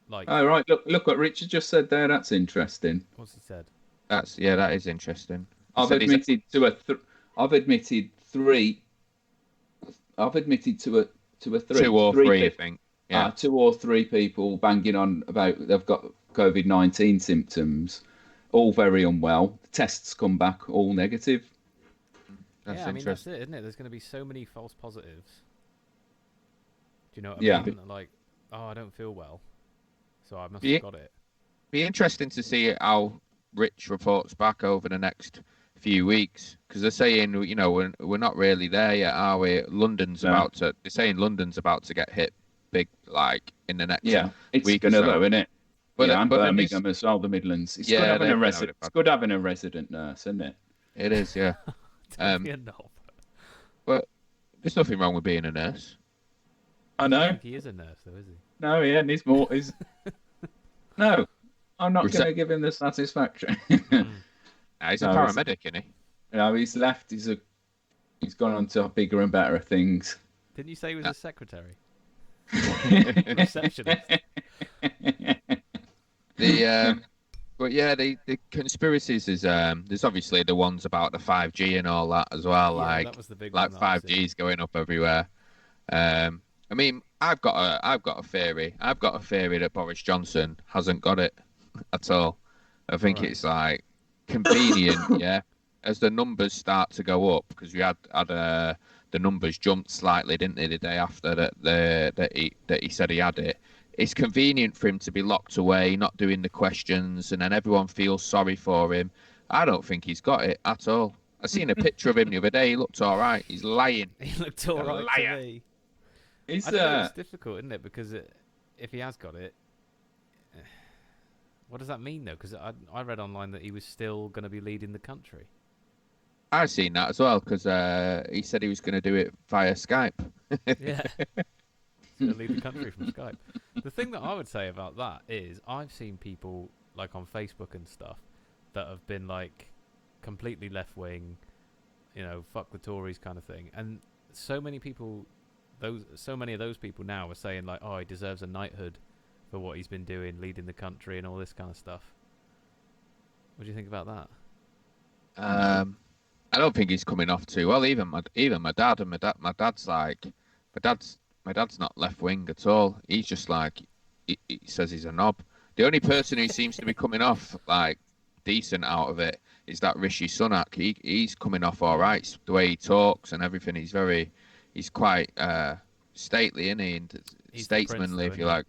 Like. Oh right, look what Richard just said there. That's interesting. What's he said? That is interesting. I've admitted to a three. I've admitted to a three. 2 or 3, I think. Yeah. 2 or 3 people banging on about they've got COVID-19 symptoms, all very unwell. The tests come back all negative. That's that's it, isn't it? There's going to be so many false positives. Do you know what I mean? Like, I don't feel well, so I must have got it. Be interesting to see how Rich reports back over the next few weeks, because they're saying, we're not really there yet, are we? They're saying London's about to get hit big, like in the next week gonna or so. Though, isn't it? And Birmingham as well, the Midlands. It's good having a resident nurse, isn't it? It is, yeah. Don't be a knob. But there's nothing wrong with being a nurse. I know. I think he is a nurse, though, is he? No, and he's more. No, I'm not going to give him the satisfaction. He's a paramedic, isn't he? No, he's left. He's gone on to bigger and better things. Didn't you say he was a secretary? Receptionist. The conspiracies is there's obviously the ones about the 5G and all that as well. That was the big one. 5G's going up everywhere. I mean, I've got a theory. I've got a theory that Boris Johnson hasn't got it at all. I think it's like convenient, yeah. As the numbers start to go up, because we had the numbers jumped slightly, didn't they, the day after that he said he had it. it's convenient for him to be locked away, not doing the questions, and then everyone feels sorry for him. I don't think he's got it at all. I seen a picture of him the other day. He looked all right. He's lying. He looked all right to me. Is I don't know, it's difficult, isn't it? Because if he has got it, what does that mean, though? Because I read online that he was still going to be leading the country. I've seen that as well, because he said he was going to do it via Skype. Yeah. He's going to lead the country from Skype. The thing that I would say about that is I've seen people, like on Facebook and stuff, that have been, like, completely left-wing, you know, fuck the Tories kind of thing. And so many people... so many of those people now are saying, like, oh, he deserves a knighthood for what he's been doing, leading the country and all this kind of stuff. What do you think about that? I don't think he's coming off too well. Even my dad, and my dad's like, my dad's not left wing at all. He's just like, he says he's a knob. The only person who seems to be coming off like decent out of it is that Rishi Sunak. He's coming off all right. The way he talks and everything, he's quite stately, isn't he? And statesmanly, if you like.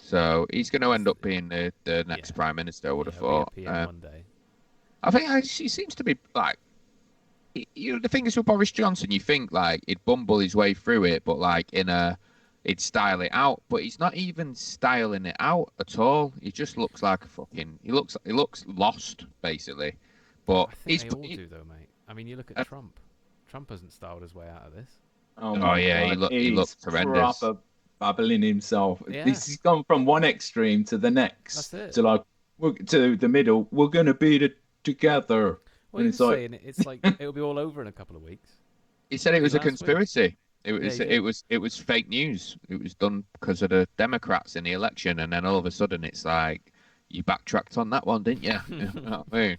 So he's going to end up being the next prime minister, I would have thought. One day. I think he seems to be like, you know, the thing is with Boris Johnson, you think like he'd bumble his way through it, but like he'd style it out. But he's not even styling it out at all. He just looks like a fucking. He looks lost basically. But I think they all do though, mate. I mean, you look at Trump. Trump hasn't styled his way out of this. Oh yeah, he looks horrendous. Proper babbling himself. Yeah. He's gone from one extreme to the next. That's it. To like to the middle. We're gonna beat it together. Well, And he's saying it's like it'll be all over in a couple of weeks. He said it was a Last week. conspiracy. Yeah, It was fake news. It was done because of the Democrats in the election, and then all of a sudden it's like you backtracked on that one, didn't you? You know what I mean?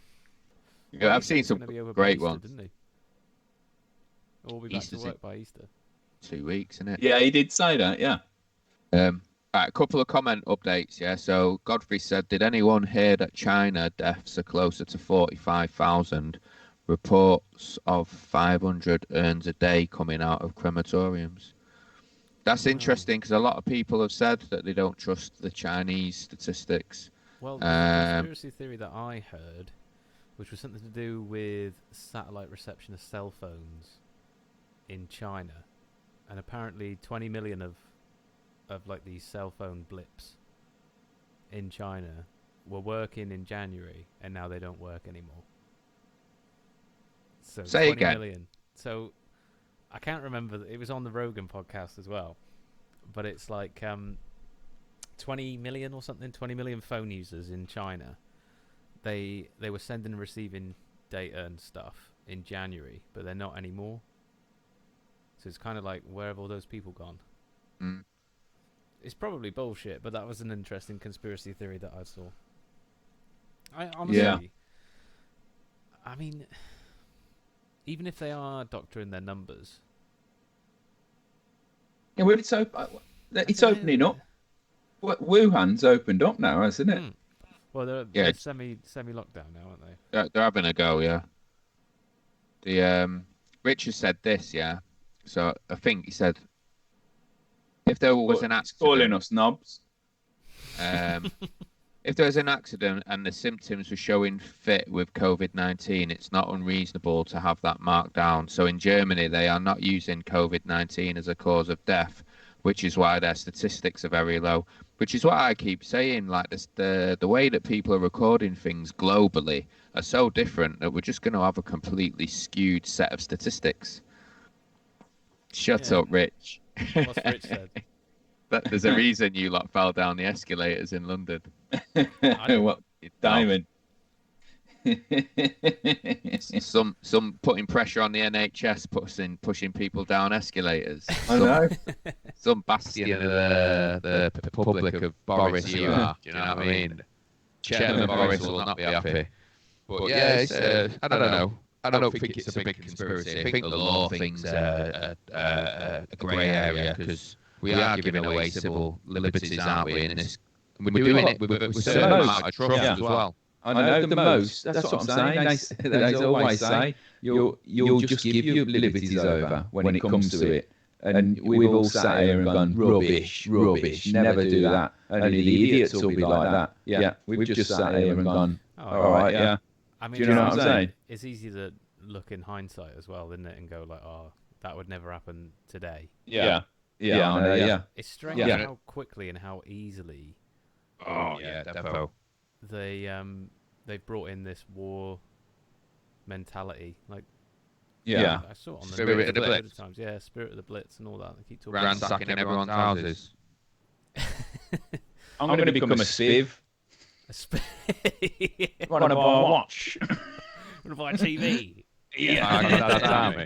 Well, I've seen some great ones. Didn't he? We'll be back to work by Easter. 2 weeks, isn't it? Yeah, he did say that. Yeah. Right, a couple of comment updates. Yeah, so Godfrey said, "Did anyone hear that China deaths are closer to 45,000? Reports of 500 urns a day coming out of crematoriums." That's interesting because a lot of people have said that they don't trust the Chinese statistics. Well, the conspiracy theory that I heard, which was something to do with satellite reception of cell phones in China, and apparently 20 million of like these cell phone blips in China were working in January, and now they don't work anymore. So Say 20 again. million. So I can't remember. It was on the Rogan podcast as well, but it's like 20 million or something. 20 million phone users in China. They were sending and receiving data and stuff in January, but they're not anymore. So it's kind of like, where have all those people gone? Mm. It's probably bullshit, but that was an interesting conspiracy theory that I saw. I honestly, I mean, even if they are doctoring their numbers, Yeah, well, it's opening up. Wuhan's opened up now, hasn't it? Well, they're semi lockdown now, aren't they? They're having a go, yeah. The Richard said this, yeah. So I think he said, if there was an accident, calling us knobs. If there was an accident and the symptoms were showing fit with COVID-19, it's not unreasonable to have that marked down. So in Germany, they are not using COVID-19 as a cause of death, which is why their statistics are very low. Which is what I keep saying, like this, the way that people are recording things globally are so different that we're just going to have a completely skewed set of statistics. Shut up, Rich. What's Rich said? There's a reason you lot fell down the escalators in London. What? Diamond. Some putting pressure on the NHS, pushing people down escalators. I know. Some bastion of the public of Boris you are. Do you know what I mean? Chairman Boris will not be happy. But yeah, I don't know. I don't think it's a big conspiracy. I think the law thing's a grey area because we are giving away civil liberties, aren't we? In this, and we're doing it with a certain amount of trust as well. I know the most. That's what I'm saying. They always say you'll just give your liberties over when it comes to it. And we've all sat here and gone, rubbish, rubbish, never do that. Only the idiots will be like that. Yeah, we've just sat here and gone, all right, yeah. I mean, Do you know what I'm saying? It's easy to look in hindsight as well, isn't it, and go like, "Oh, that would never happen today." Yeah. Yeah. It's strange how quickly and how easily. Oh yeah, defo. They've brought in this war mentality, like. Yeah. I saw it on the Spirit of the Blitz. times. Yeah, Spirit of the Blitz and all that. They keep talking Ransacking everyone's houses. I'm going to become a spiv. A spiv. Want to buy a watch? Want to buy a TV? Yeah.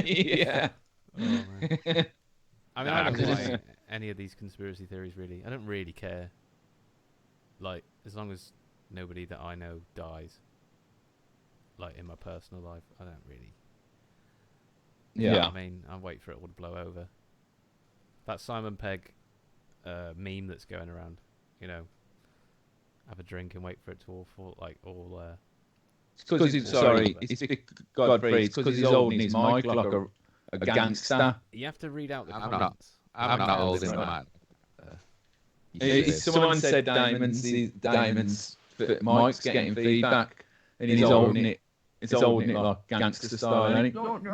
Yeah. Oh, man. I mean, I don't buy any of these conspiracy theories, really. I don't really care. Like, as long as nobody that I know dies. Like, in my personal life, I don't really... Yeah. I mean, I'll wait for it all to blow over. That Simon Pegg meme that's going around, have a drink and wait for it to all fall, It's because he's Godfrey. It's because he's holding his mic like a gangster. You have to read out the comments. I'm not holding that. Someone said Damon's mic's getting feedback, and he's holding it. It's holding it like gangster style, ain't it? Holding it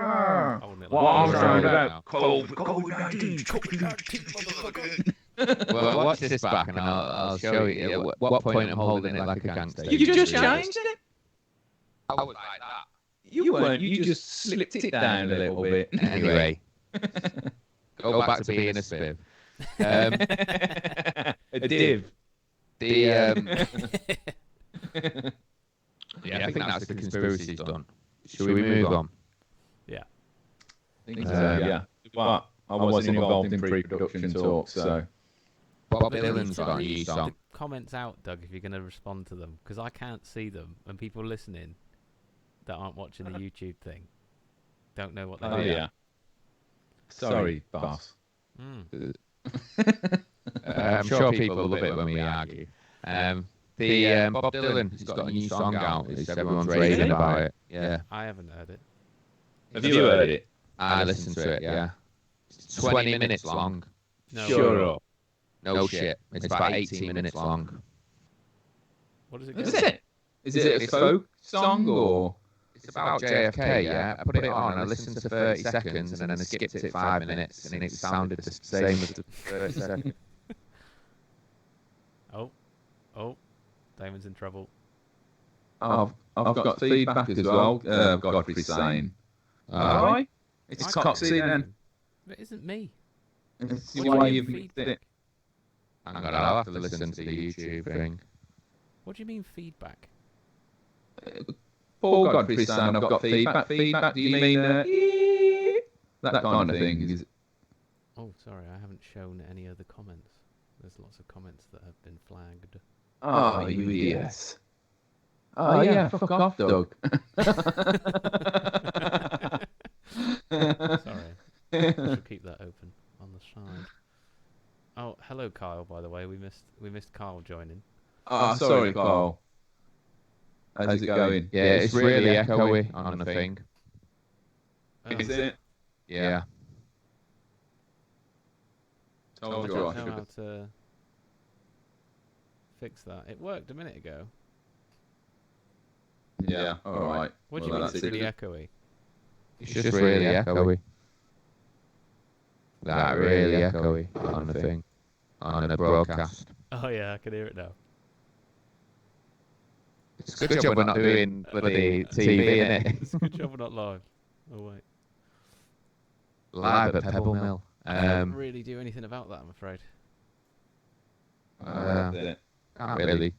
What I'm talking about, COVID-19. Well, watch this back and I'll show you at what point I'm holding it like a gangster. You just changed it? I was like that. You weren't. You just slipped it down a little bit. Anyway, go back to being a spiv. A div. Yeah, I think that's the conspiracy's done. Should we move on? Yeah. Yeah. But I wasn't involved in pre-production talks, so... Bob Dylan's got a new Read song. the comments out, Doug, if you're going to respond to them, because I can't see them, and people listening that aren't watching the YouTube thing don't know what they're doing. Yeah. Sorry, boss. I'm sure people love it when we argue. Bob Dylan has got a new song out. Everyone's raving about it. Yeah. I haven't heard it. Have you heard it? I listened to it, yeah. It's 20 minutes long. No. Sure. No shit. It's about 18 minutes long. What is it? Is it? Is it a folk song or? It's about JFK, yeah. I put it on, I listened to 30 seconds, and then I skipped it 5 minutes, and it sounded the same as the 30 seconds. Oh, Damon's in trouble. I've got feedback as well. Godfrey's saying. Right? It's Coxie then. It isn't me. It's the What do way you you've mean mixed it. I'll have to listen to the YouTube thing. What do you mean feedback? Paul Godfrey's saying I've got feedback. Feedback, do you mean that kind of thing? Oh, sorry, I haven't shown any other comments. There's lots of comments that have been flagged. Oh, you idiots. Oh, yeah, fuck off, Doug. Sorry. I should keep that open on the side. Oh, hello, Kyle, by the way. We missed Kyle joining. Oh, sorry, Carl. How's it going? Yeah, it's really echoey on the thing. Is it? Yeah. I Told you don't I know should how have. to fix that. It worked a minute ago. Yeah, alright. What do you mean it's really echoey? It's just really echoey. That really echoey on the thing. On the broadcast. Oh, yeah, I can hear it now. It's a good job we're not doing bloody TV, innit? It's a good job we're not live. Oh, wait. Live at Pebble Mill. Can't really do anything about that, I'm afraid. Can't really.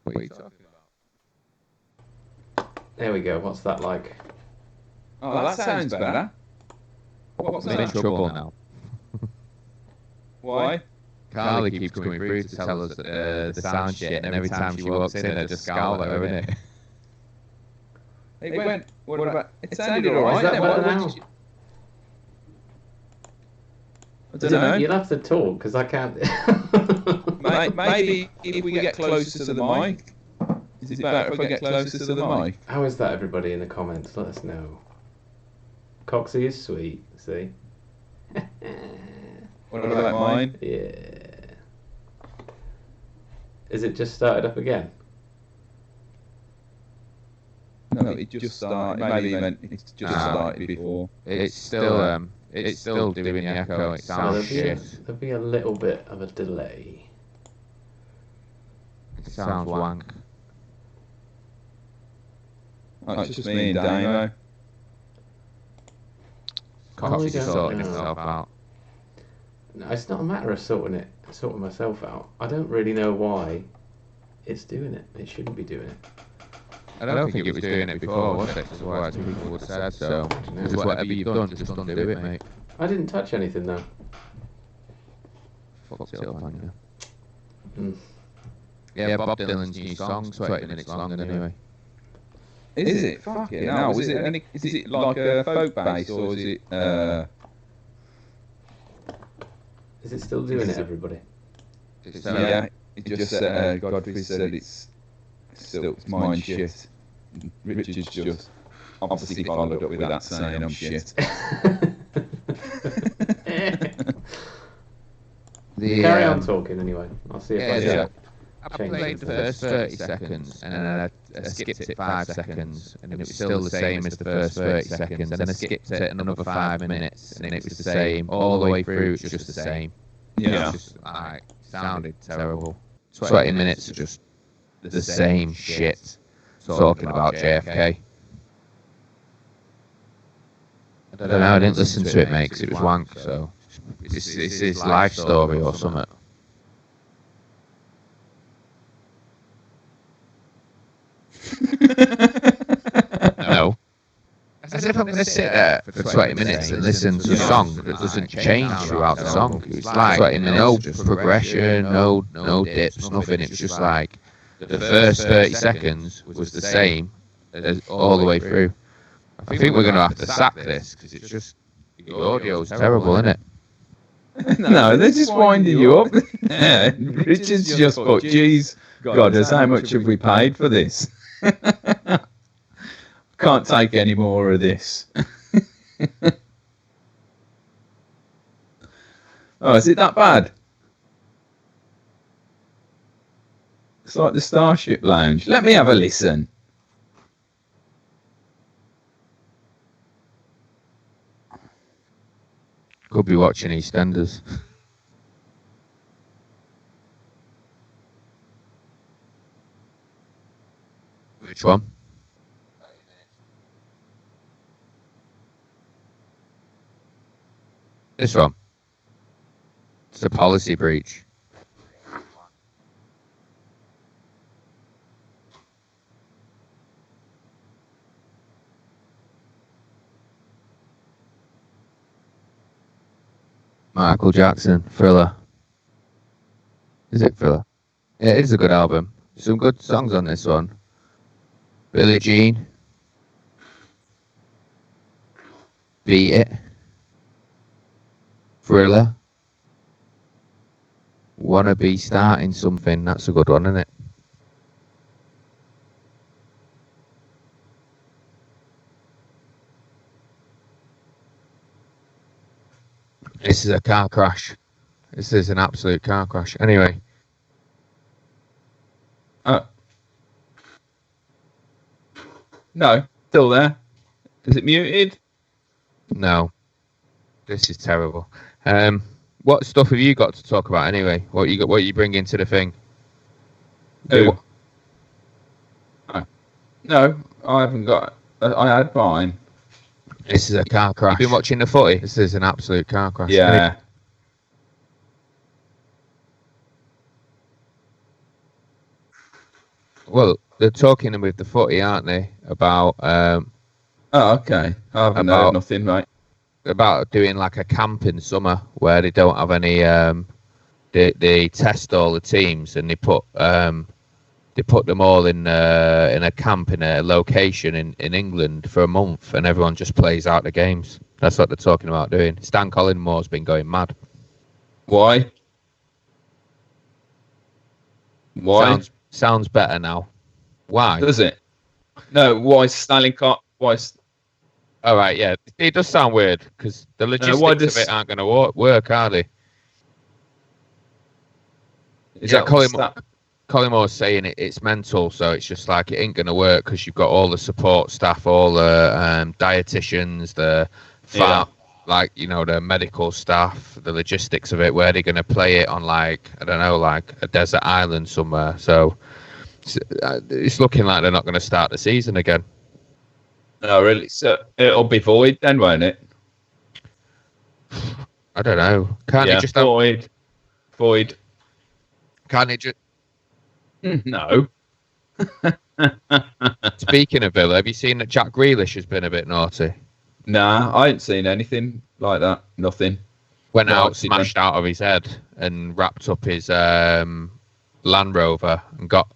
What are you talking about? There we go. What's that like? Oh, that sounds better. What's I'm in that? trouble now. Why? Carly keeps coming through to tell us the sound shit, and every time she walks in, I just scowl at her, innit? It went. What about? It sounded alright. Is that better now? I don't know. You'll have to talk because I can't. Maybe if we get closer to the mic. Is it better if I get closer to the mic? How is that, everybody in the comments? Let us know. Coxie is sweet. See. What about mine? Yeah. Is it just started up again? No, it just started. Maybe it's just started before. It's still doing the echo. It sounds shit. There'll be a little bit of a delay. It sounds wank. Oh, it's just me and Damo. Coxie's don't sorting know. himself out. No, it's not a matter of sorting myself out. I don't really know why it's doing it. It shouldn't be doing it. I don't think it was doing it before, was it? Otherwise people would have said so. Because whatever you've done, just undo it, mate. I didn't touch anything though. Fucked it up on you. Mm. Yeah, Bob Dylan's new song's 20 minutes long anyway. Is it? Fuck it. Now, is it like a folk bass or is it? Is it still doing it, everybody? Yeah. It just Godfrey said it's mine shit. Richard's just obviously followed up with that saying I'm shit. Carry on talking anyway. I'll see if I played the first 30 seconds and then I skipped it 5 seconds and it was still the same as the first 30 seconds. Then I skipped it another 5 minutes and it was the same all the way through. It's just the same. Yeah. It just sounded terrible. 20 minutes of just the same shit talking about JFK. I don't know. I didn't listen to it, mate, because it was wank. So it's his life story or something. No. As if I'm going to sit there for 20 minutes and listen to a song that doesn't change throughout the song. It's like 20 minutes, no progression, no dips, nothing. It was just like the first 30 seconds was the same as all the way through. I think we're going to have to sack this because it's just the audio's terrible, isn't it? No, they're just winding you up. Richard's just put, geez, God, how much have we paid for this? Can't take any more of this. Oh, is it that bad? It's like the Starship Lounge. Let me have a listen. Could be watching EastEnders. Which one? This one. It's a policy breach. Michael Jackson, Thriller. Is it Thriller? Yeah, it is a good album. Some good songs on this one. Billie Jean. Beat It. Thriller. Wanna Be Starting Something. That's a good one, isn't it? This is a car crash. This is an absolute car crash. Anyway. No, still there. Is it muted? No. This is terrible. What stuff have you got to talk about anyway? What you bring into the thing? Who? No, I haven't got. I had mine. This is a car crash. You've been watching the footy? This is an absolute car crash. Yeah. Well, they're talking with the footy, aren't they? About Oh, okay. I haven't heard nothing, mate. About doing like a camp in summer where they don't have any. They test all the teams and they put them all in a camp in a location in England for a month, and everyone just plays out the games. That's what they're talking about doing. Stan Collingmore's been going mad. Why? Why? Sounds better now. Why? Does it? No. Why Stanley? Why? All right, yeah, it does sound weird because the logistics of it aren't going to work, are they? Is that Colin Moore's saying it's mental, so it's just like it ain't going to work because you've got all the support staff, all the dietitians, the like the medical staff, the logistics of it. Where they're going to play it on, like I don't know, like a desert island somewhere. So it's looking like they're not going to start the season again. No, really. So it'll be void then, won't it? I don't know. Can't it just void? Void. Can't it just? No. Speaking of Villa, have you seen that Jack Grealish has been a bit naughty? Nah, I ain't seen anything like that. Nothing. Went out, smashed out of his head, and wrapped up his Land Rover and got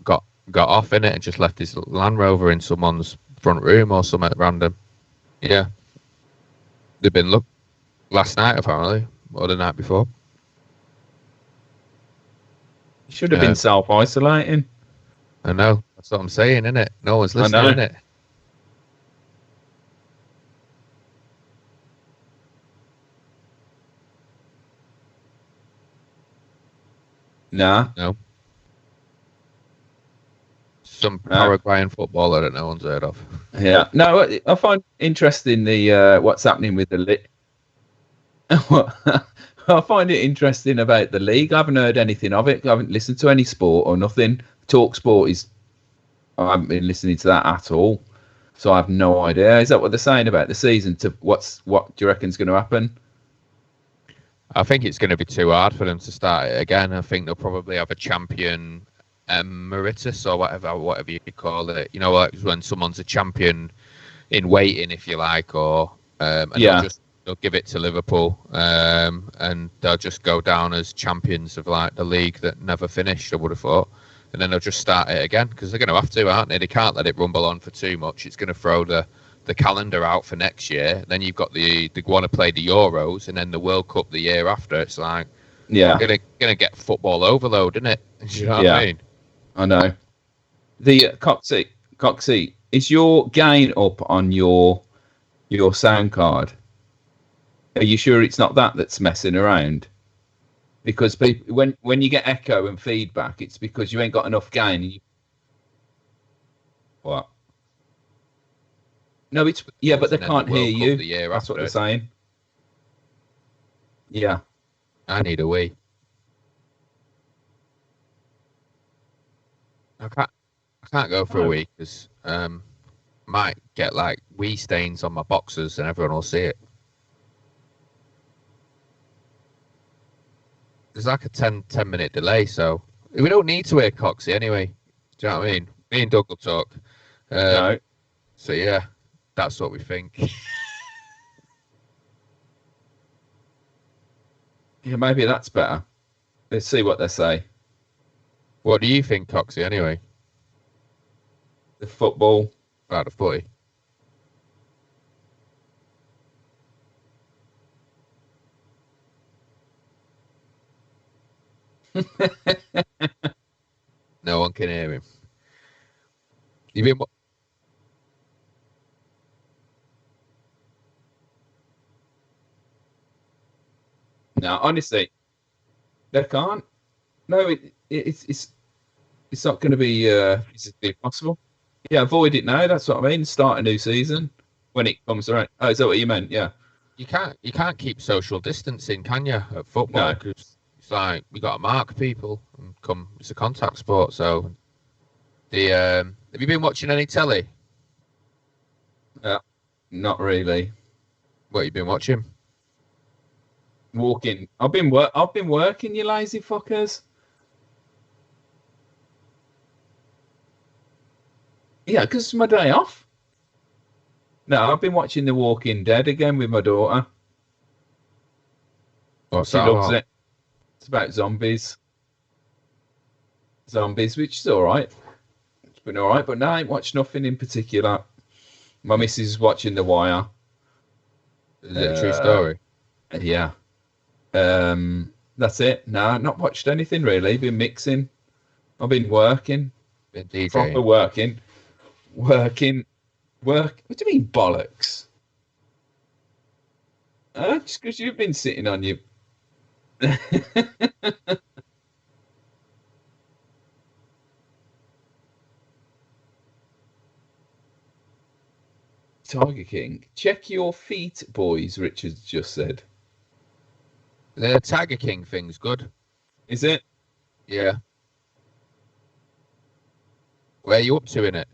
off in it and just left his Land Rover in someone's front room or something random. Yeah. They've been last night apparently, or the night before. You should have been self-isolating. I know. That's what I'm saying, isn't it? No one's listening, isn't it? Nah. No. Some Paraguayan footballer that no one's heard of. Yeah. No, I find interesting the what's happening with the league. I find it interesting about the league. I haven't heard anything of it. I haven't listened to any sport or nothing. Talk Sport I haven't been listening to that at all. So I have no idea. Is that what they're saying about the season? What do you reckon is going to happen? I think it's going to be too hard for them to start it again. I think they'll probably have a champion emeritus or whatever you call it. You know, like when someone's a champion in waiting, if you like, or they'll give it to Liverpool, and they'll just go down as champions of like the league that never finished. I would have thought, and then they'll just start it again because they're going to have to, aren't they? They can't let it rumble on for too much. It's going to throw the calendar out for next year. Then you've got they want to play the Euros and then the World Cup the year after. It's like gonna get football overload, isn't it? You know what I mean? I know. The Coxie, is your gain up on your sound card? Are you sure it's not that's messing around? Because people, when you get echo and feedback, it's because you ain't got enough gain. What? No, but they can't hear you. That's what they're saying. Yeah. I need a wee. I can't go for a wee because might get like wee stains on my boxers and everyone will see it. There's like a 10-minute delay, so we don't need to hear Coxie anyway. Do you know what I mean? Me and Doug will talk. No. So yeah, that's what we think. Yeah, maybe that's better. Let's see what they say. What do you think, Coxie, anyway? The football. About the footy. No one can hear him. You been what? No, honestly, they can't. No, it's not going to be possible. Yeah, avoid it now. That's what I mean. Start a new season when it comes around. Oh, is that what you meant? Yeah. You can't keep social distancing, can you, at football? Because it's like you got to mark people and come. It's a contact sport. So, have you been watching any telly? Not really. What you been watching? Walking. I've been working. You lazy fuckers. Yeah, because it's my day off. No, I've been watching The Walking Dead again with my daughter. What's She that loves about? it. It's about zombies. Which is all right. It's been all right, but no, I ain't watched nothing in particular. My missus is watching The Wire. Is it a true story? Yeah. That's it. No, not watched anything really. Been mixing. I've been working. Been DJing. Proper working. Work. What do you mean bollocks? Just because you've been sitting on your. Tiger King. Check your feet, boys, Richard just said. The Tiger King thing's good. Is it? Yeah. Where are you up to in it?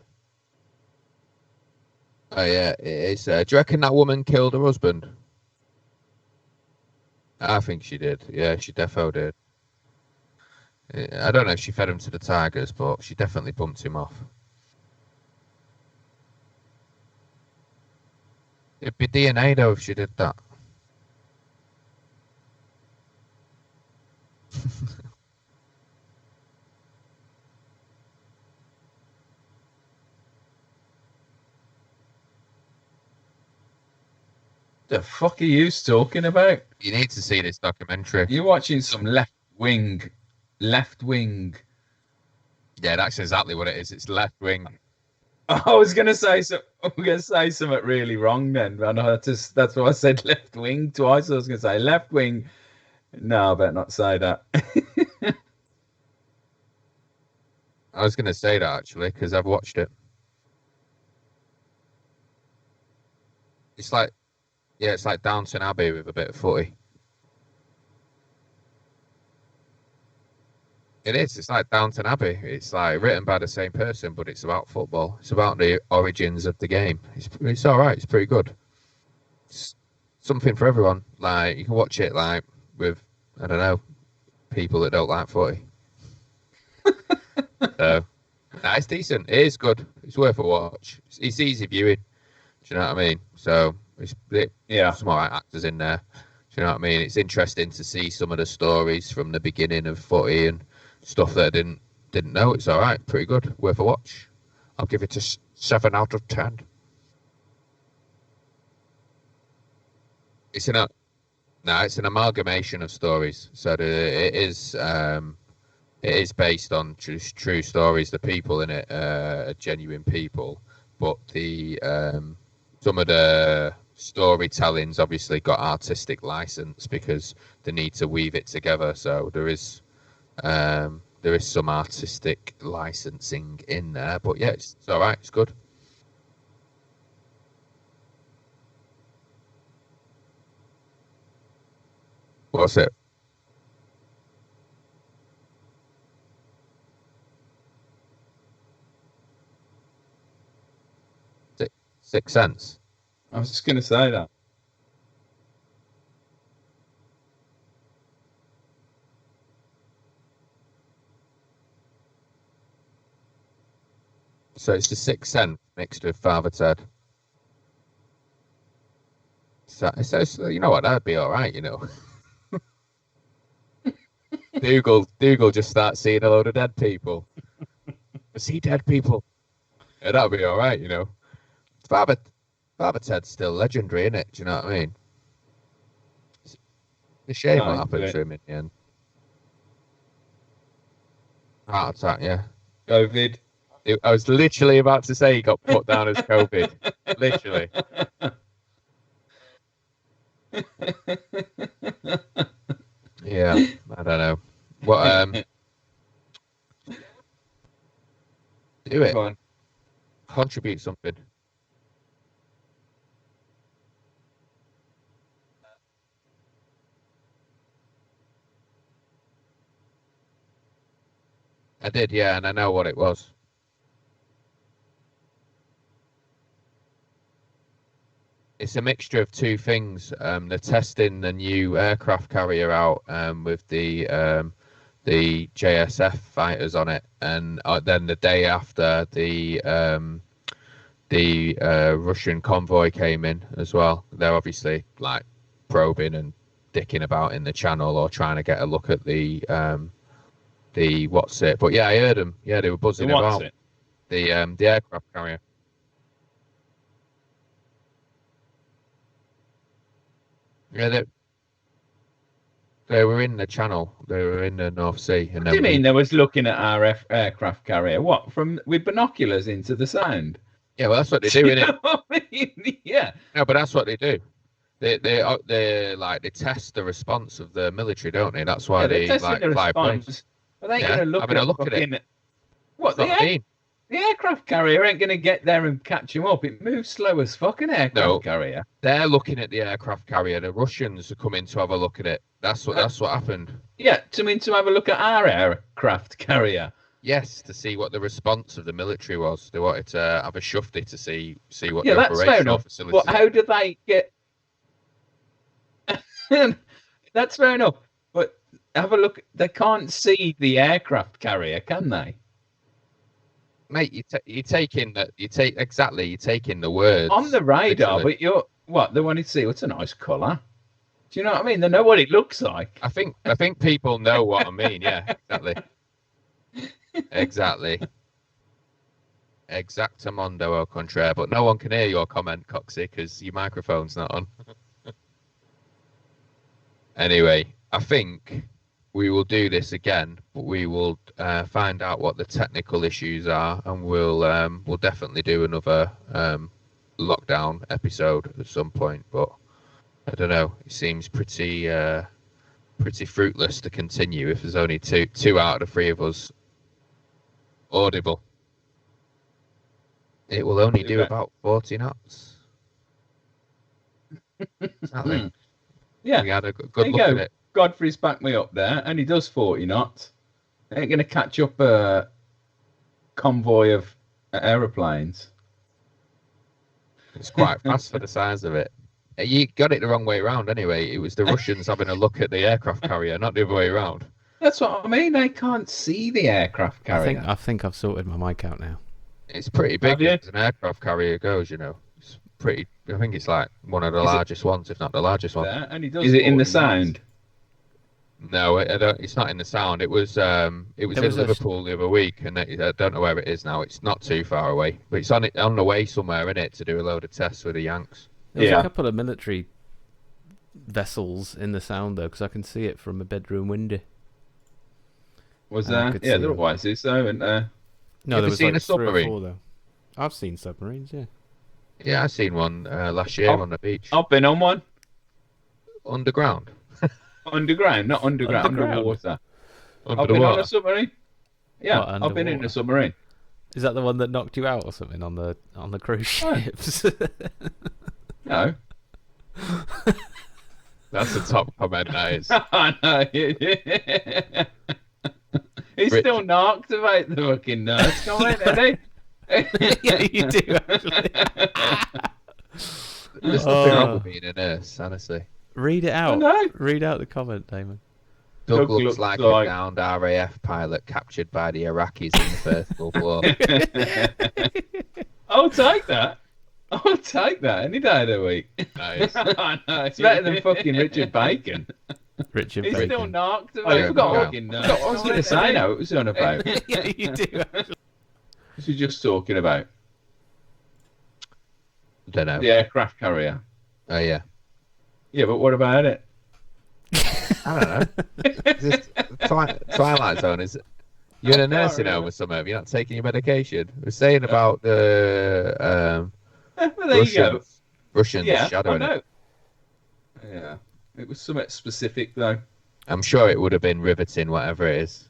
Oh, yeah, it is. Do you reckon that woman killed her husband? I think she did. Yeah, she defo did. I don't know if she fed him to the tigers, but she definitely bumped him off. It'd be DNA, though, if she did that. The fuck are you talking about? You need to see this documentary. You're watching some left wing. Yeah, that's exactly what it is. It's left wing. I was gonna say something really wrong then, and that's why I said left wing twice. I was gonna say left wing. No, I better not say that. I was going to say that actually because I've watched it. It's like Downton Abbey with a bit of footy. It is. It's like Downton Abbey. It's like written by the same person, but it's about football. It's about the origins of the game. It's all right. It's pretty good. It's something for everyone. Like you can watch it like with I don't know people that don't like footy. So it's decent. It is good. It's worth a watch. It's easy viewing. Do you know what I mean? So Yeah, some alright actors in there. Do you know what I mean? It's interesting to see some of the stories from the beginning of footy and stuff that I didn't know. It's all right, pretty good, worth a watch. I'll give it a 7 out of 10. It's an amalgamation of stories. So it is based on true stories. The people in it are genuine people, but the some of the storytelling's obviously got artistic license because they need to weave it together. So there is some artistic licensing in there, but yeah, it's all right. It's good. What's it? Sixth Sense. I was just gonna say that. So it's the Sixth Sense mixed with Father Ted. So you know what? That'd be all right. You know. Dougal just starts seeing a load of dead people. See dead people. Yeah, that'll be all right, you know. Father Ted's still legendary, isn't it? Do you know what I mean? It's a shame what happened to him in the end. Heart attack, yeah. COVID. I was literally about to say he got put down as COVID. Literally. Yeah, I don't know. What do it. Go on. Contribute something. I did, yeah, and I know what it was. It's a mixture of two things. They're testing the new aircraft carrier out with the JSF fighters on it, and then the day after the Russian convoy came in as well. They're obviously like probing and dicking about in the channel or trying to get a look at the what's it. But yeah, I heard them. Yeah, they were buzzing about the aircraft carrier. Yeah, they were in the channel. They were in the North Sea. What do you mean they was looking at our aircraft carrier? What, with binoculars into the sound? Yeah, well, that's what they do, innit? I mean? Yeah. No, but that's what they do. They test the response of the military, don't they? That's why they're they testing the fly response. planes. But they ain't Yeah, going to look having a at look at it. fucking... What, That's what I mean. the aircraft carrier ain't going to get there and catch him up. It moves slow as fuck, an aircraft carrier. They're looking at the aircraft carrier. The Russians are coming to have a look at it. That's what happened. Yeah, to have a look at our aircraft carrier. Yes, to see what the response of the military was. They wanted to have a shufty to see what Yeah, the that's fair operational enough. facility. But how do they get... That's fair enough. But have a look. They can't see the aircraft carrier, can they? Mate, you're taking the words On the radar, literally. but they want to see, it's a nice colour. Do you know what I mean? They know what it looks like. I think people know what I mean. Yeah, exactly. Exactamundo au contraire. But no one can hear your comment, Coxie, because your microphone's not on. Anyway, I think we will do this again, but we will find out what the technical issues are, and we'll definitely do another lockdown episode at some point. But I don't know. It seems pretty fruitless to continue if there's only two out of the three of us audible. It will only do about 40 knots. Exactly. Yeah. We had a good look at it. Godfrey's backed me up there, and he does 40 knots. Ain't going to catch up a convoy of aeroplanes. It's quite fast for the size of it. You got it the wrong way around anyway. It was the Russians having a look at the aircraft carrier, not the other way around. That's what I mean. They can't see the aircraft carrier. I think I've sorted my mic out now. It's pretty big as an aircraft carrier goes, you know. It's pretty. I think it's like one of the largest ones, if not the largest one. And he does. Is it in the sound? No, I don't. It's not in the sound. It was in Liverpool the other week, and I don't know where it is now. It's not too far away, but it's on the way somewhere in it to do a load of tests with the Yanks. There's a couple of military vessels in the sound though, because I can see it from a bedroom window. Was there? Yeah, there always is though, isn't there? No, there was seen like a submarine? 3 or 4 though. I've seen submarines, yeah. Yeah, I seen one last year on the beach. I've been on one. Underground. Underground, not underground. Underwater. I've been on a submarine. Yeah, I've been in a submarine. Is that the one that knocked you out or something on the cruise ships? No. That's a top comment, that is. I know. He's still knocked about the fucking nurse comment, isn't he? Yeah, you do, actually. There's nothing wrong with being a nurse, honestly. Read it out. No. Read out the comment, Damon. Doug looks like a downed RAF pilot captured by the Iraqis in the First Gulf War. I'll take that. I'll take that any day of the week. Nice. It's better than fucking Richard Bacon. He's He's still knocked about. I forgot what I was going to say now. It was on about. Yeah, you do. This is just talking about Don't know. the aircraft carrier. Oh, yeah. Yeah, but what about it? I don't know. Just Twilight Zone, is it? You're in a nursing home or something. You're not taking your medication. We're saying about the Well, there you go. Russians Yeah, I shadowing know. it. Yeah, it was something specific though. I'm sure it would have been riveting, whatever it is.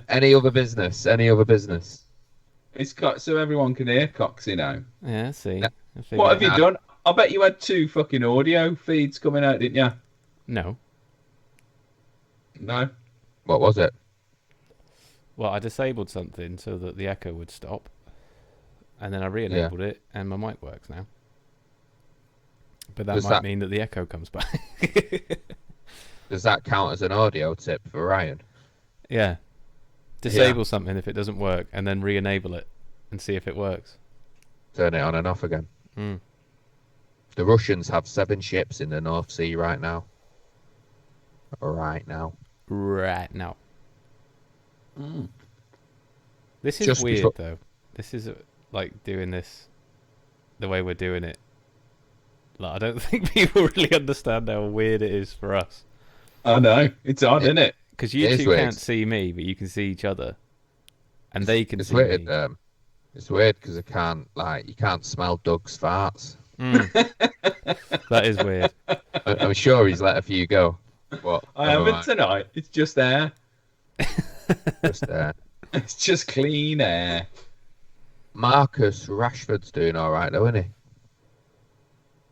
Any other business? It's got so everyone can hear Coxie now. Yeah, see. No. What have you done? I bet you had 2 fucking audio feeds coming out, didn't you? No. No. What was it? Well, I disabled something so that the echo would stop, and then I re-enabled it, and my mic works now. But that might mean that the echo comes back. Does that count as an audio tip for Ryan? Yeah. Disable something if it doesn't work, and then re-enable it, and see if it works. Turn it on and off again. Mm. The Russians have 7 ships in the North Sea right now. Right now. Mm. This is Just weird, though. This is like doing this the way we're doing it. Like, I don't think people really understand how weird it is for us. I know. It's odd, isn't it? Because you two can't see me, but you can see each other. And they can see me. It's weird because you can't smell Doug's farts. That is weird. I'm sure he's let a few go. But I haven't tonight. It's just air. Just It's just clean air. Marcus Rashford's doing all right though, isn't he?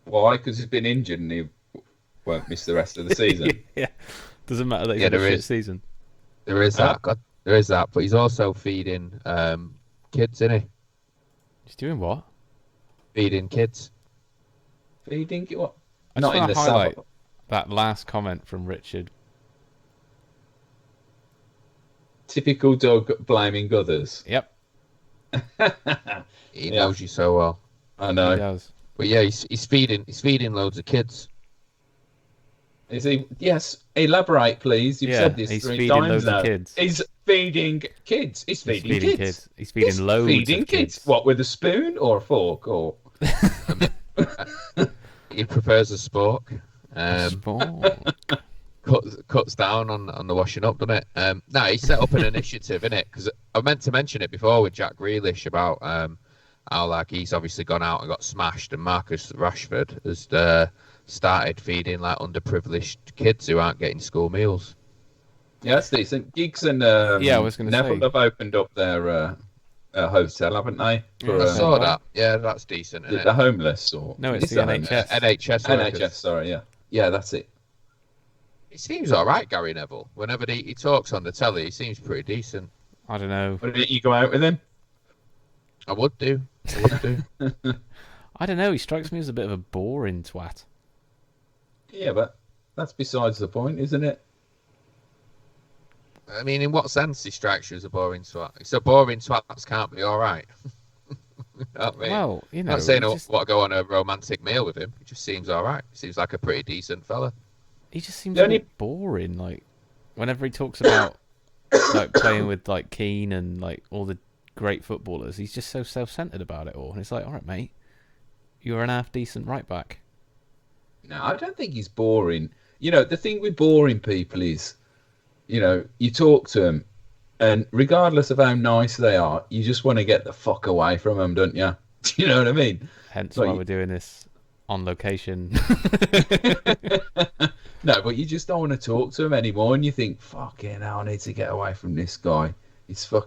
Why? Because he's been injured and he won't miss the rest of the season. Yeah. Doesn't matter that he's had a shit season. There is that. There is that. But he's also feeding kids, isn't he? He's doing what? Feeding kids. Feeding what? I just want to highlight that last comment from Richard. Typical Doug blaming others. Yep. He knows you so well. I know. He does. But yeah, he's feeding loads of kids. Is he? Yes. Elaborate, please. You've said this he's 3 feeding times loads now. of kids. He's feeding kids. He's feeding kids. He's feeding loads feeding of kids. What, with a spoon or a fork or? He prefers a spork. Cuts down on the washing up, doesn't it? No, he set up an initiative, innit? Because I meant to mention it before with Jack Grealish about how he's obviously gone out and got smashed, and Marcus Rashford has started feeding underprivileged kids who aren't getting school meals. Yeah, that's decent. Giggs and I was going to Neville say have opened up their hotel, haven't they? Yeah, I saw that. Yeah, that's decent. Isn't The homeless or No, it's the NHS. NHS workers. NHS. Sorry, yeah, that's it. He seems all right, Gary Neville. Whenever he talks on the telly, he seems pretty decent. I don't know. Why didn't you go out with him? I would do. I don't know. He strikes me as a bit of a boring twat. Yeah, but that's besides the point, isn't it? I mean, in what sense he strikes you as a boring twat? It's a boring twat that can't be all right. You know what I mean? Well, I'm not saying I want to go on a romantic meal with him. He just seems all right. He seems like a pretty decent fella. He just seems a bit boring. Whenever he talks about playing with Keane and all the great footballers, he's just so self-centered about it all. And it's all right, mate, you're an half decent right back. No, I don't think he's boring. The thing with boring people is, you talk to them, and regardless of how nice they are, you just want to get the fuck away from them, don't you? Do you know what I mean? Hence why we're doing this on location. No, but you just don't want to talk to him anymore, and you think, fucking hell, I need to get away from this guy. It's feel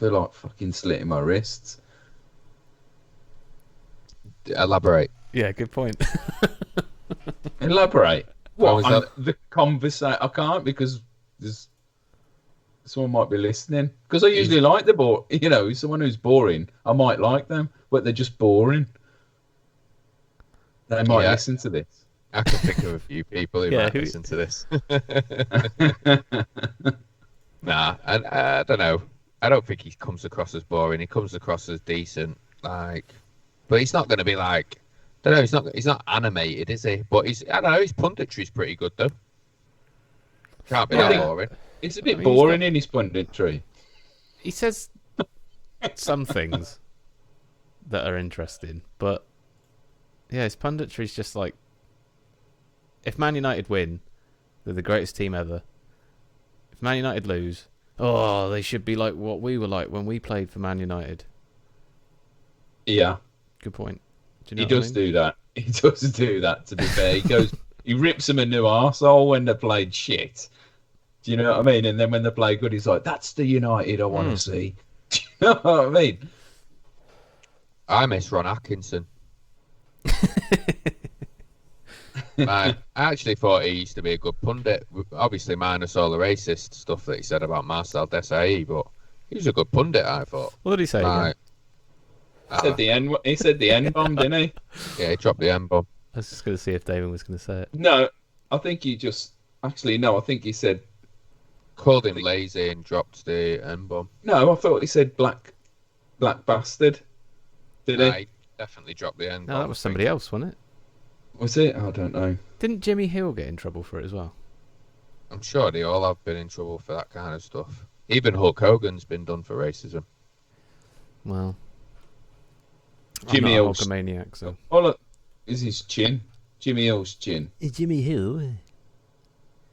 like fucking slitting my wrists. Elaborate. Yeah, good point. Elaborate. What on the conversation? I can't because someone might be listening. Because I usually like someone who's boring, I might like them, but they're just boring. They might listen to this. I can think of a few people who might listen to this. Nah, I don't know. I don't think he comes across as boring. He comes across as decent, but he's not going to be I don't know. He's not animated, is he? But I don't know. His punditry's pretty good though. Can't be that boring. It's a bit boring in his punditry. He says some things that are interesting, but yeah, his punditry's just if Man United win, they're the greatest team ever. If Man United lose, they should be like what we were like when we played for Man United. Yeah. Good point. He does do that. He does do that, to be fair. He rips them a new arsehole when they played shit. Do you know what I mean? And then when they play good, he's like, that's the United I want to see. Do you know what I mean? I miss Ron Atkinson. I actually thought he used to be a good pundit, obviously minus all the racist stuff that he said about Marcel Desailly, but he was a good pundit, I thought. What did he say? He said the N-bomb, didn't he? Yeah, he dropped the N-bomb. I was just going to see if David was going to say it. No, I think he just... Actually, no, I think he said... Called him lazy and dropped the N-bomb. No, I thought he said black bastard. Did he? He definitely dropped the N-bomb. No, that was somebody else, wasn't it? Was it? I don't know. Didn't Jimmy Hill get in trouble for it as well? I'm sure they all have been in trouble for that kind of stuff. Even Hulk Hogan's been done for racism. Well, Jimmy I'm not Hill's a Hulkamaniac, so. Oh, look, is his chin? Jimmy Hill's chin. Jimmy Hill.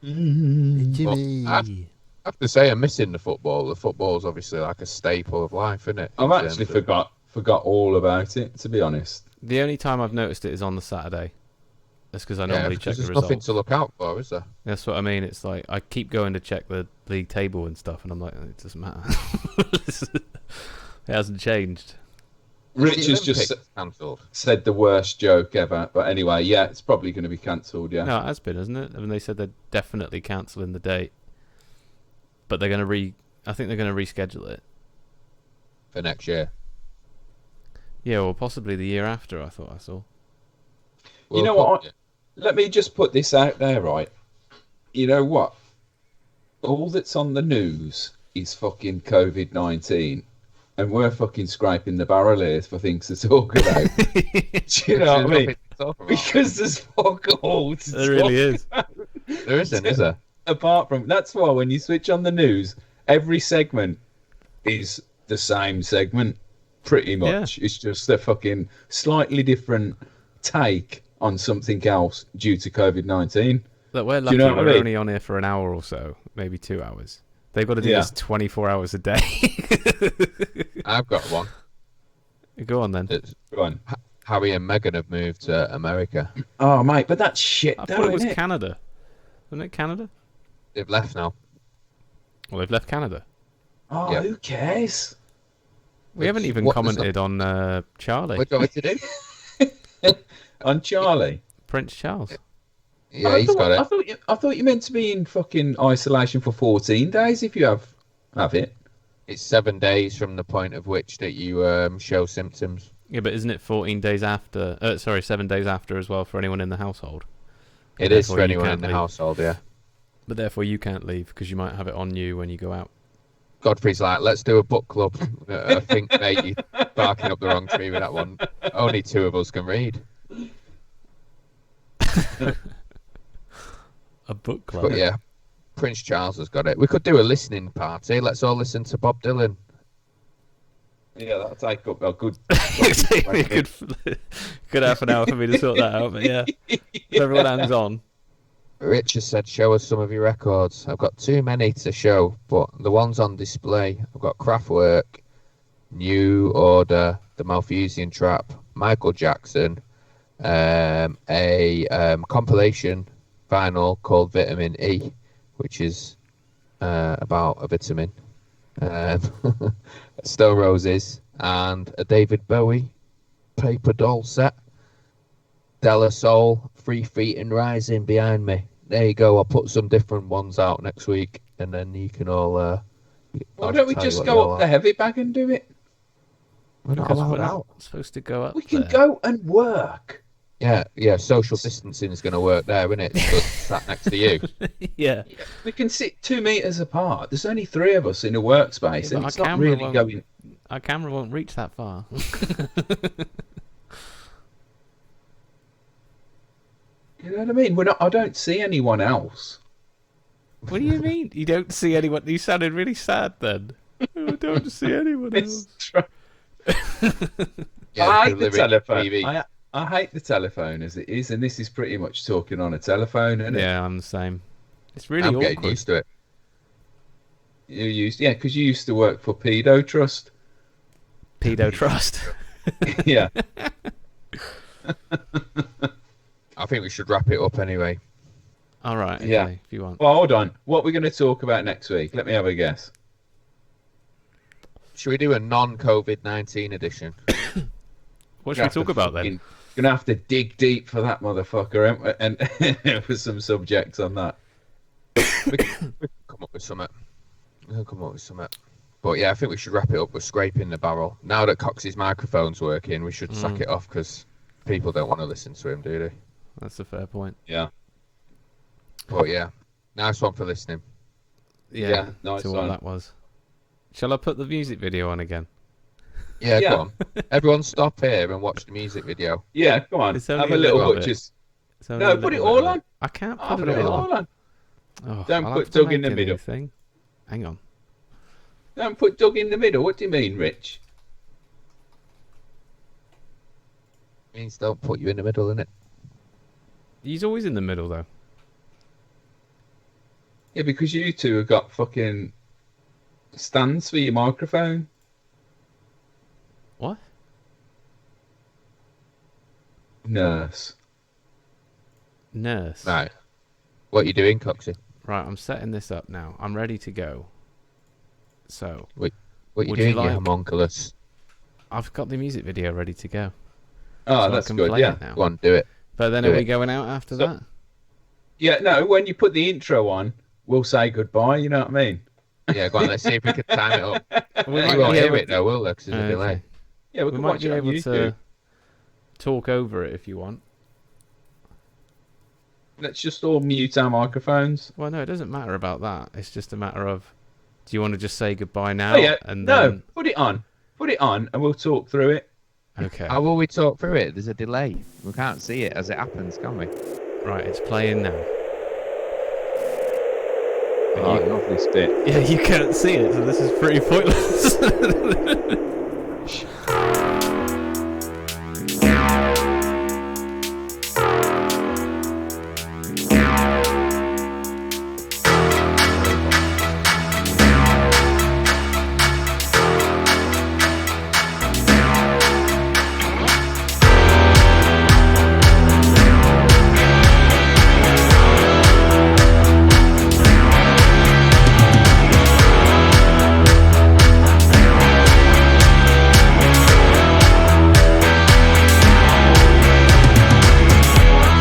Jimmy. I have to say, I'm missing the football. The football's obviously like a staple of life, isn't it? I've actually forgot all about it, to be honest. The only time I've noticed it is on the Saturday. That's because I normally check the there's results. nothing to look out for, is there? That's what I mean. It's like I keep going to check the league table and stuff, and I'm like, it doesn't matter. It hasn't changed. Rich has just cancelled. said the worst joke ever. But anyway, yeah, it's probably going to be cancelled, yeah. No, it has been, hasn't it? I mean, they said they're definitely cancelling the date, but they're going to I think they're going to reschedule it For next year. Yeah, or possibly the year after. I thought I saw. You know what? Let me just put this out there, right? You know what? All that's on the news is fucking COVID-19. And we're fucking scraping the barrel here for things to talk about. Do you know what I mean? Because there's fuck all to There really is. There isn't, is there? Apart from... That's why when you switch on the news, every segment is the same segment, pretty much. Yeah. It's just a fucking slightly different take on something else due to COVID-19. Look, we're lucky. We're only on here for an hour or so, maybe 2 hours. They've got to do this 24 hours a day. I've got one. Go on then. Go on. Harry and Meghan have moved to America. Oh, mate, but that's shit. I thought it was Canada. Wasn't it Canada? They've left now. Well, they've left Canada. Oh, yep. Who cares? We haven't even commented on Charlie. What do you want me to do? On Charlie? Prince Charles. Yeah, he's got it. I thought you meant to be in fucking isolation for 14 days if you have it. It's 7 days from the point of which that you show symptoms. Yeah, but isn't it 14 days after? 7 days after as well for anyone in the household. It is for anyone in the household, yeah. But therefore you can't leave because you might have it on you when you go out. Godfrey's like, let's do a book club. I think, mate, you're barking up the wrong tree with that one. Only 2 of us can read. A book club. But yeah, Prince Charles has got it. We could do a listening party. Let's all listen to Bob Dylan. Yeah, that'll take up a good... good half an hour for me to sort that out, but yeah. If everyone hangs on. Rich has said, show us some of your records. I've got too many to show, but the ones on display, I've got Kraftwerk, New Order, The Malthusian Trap, Michael Jackson, a compilation vinyl called Vitamin E, which is about a vitamin, Stone Roses, and a David Bowie paper doll set, Della Soul, 3 Feet and Rising behind me. There you go. I'll put some different ones out next week, and then you can all... Why don't we just go up the heavy bag and do it? We're not allowed out. Supposed to go up. We can go and work. Yeah. Social distancing is going to work there, isn't it? Just sat next to you. Yeah. We can sit 2 meters apart. There's only 3 of us in a workspace, and it's not really going. Our camera won't reach that far. You know what I mean? I don't see anyone else. What do you mean? You don't see anyone? You sounded really sad then. I don't see anyone else. I hate the telephone. I hate the telephone as it is, and this is pretty much talking on a telephone, isn't it? Yeah, I'm the same. It's really I'm awkward. getting used to it. Because you used to work for Pedo Trust. Pedo Trust. Yeah. I think we should wrap it up anyway. All right. Okay, yeah. If you want. Well, hold on. What are we going to talk about next week? Let me have a guess. Should we do a non-COVID-19 edition? What should we talk about then? You're going to have to dig deep for that motherfucker and for some subjects on that. We can come up with something. But yeah, I think we should wrap it up with scraping the barrel. Now that Cox's microphone's working, we should sack it off because people don't want to listen to him, do they? That's a fair point. Yeah. But yeah, nice one for listening. Yeah, nice to one. what that was. Shall I put the music video on again? Yeah, go on. Everyone stop here and watch the music video. Yeah, come on. Have a little butchers. No, put it all on. I can't put it all on. Oh, don't put Doug in the middle. Hang on. Don't put Doug in the middle. What do you mean, Rich? It means don't put you in the middle, innit? He's always in the middle, though. Yeah, because you two have got fucking stands for your microphone. What? Nurse. Right. What are you doing, Coxie? Right, I'm setting this up now. I'm ready to go. So, What are you would doing, you like? you homunculus? I've got the music video ready to go. Oh, So that's I can good. play Yeah. it now. Go on, do it. But then Do are we it. going out after So- that? Yeah, no, when you put the intro on, we'll say goodbye, you know what I mean? Yeah, go on. Let's see if we can time it up. We You might won't be hear able it though, will there? 'Cause there's a delay. Okay. Yeah, we We can might watch be it on able YouTube. to talk over it if you want. Let's just all mute our microphones. Well, no, it doesn't matter about that. It's just a matter of, do you want to just say goodbye now? Oh yeah, And no, then... put it on, and we'll talk through it. Okay. How will we talk through it? There's a delay. We can't see it as it happens, can we? Right, it's playing now. Oh, I love this bit. Yeah, you can't see it, so this is pretty pointless.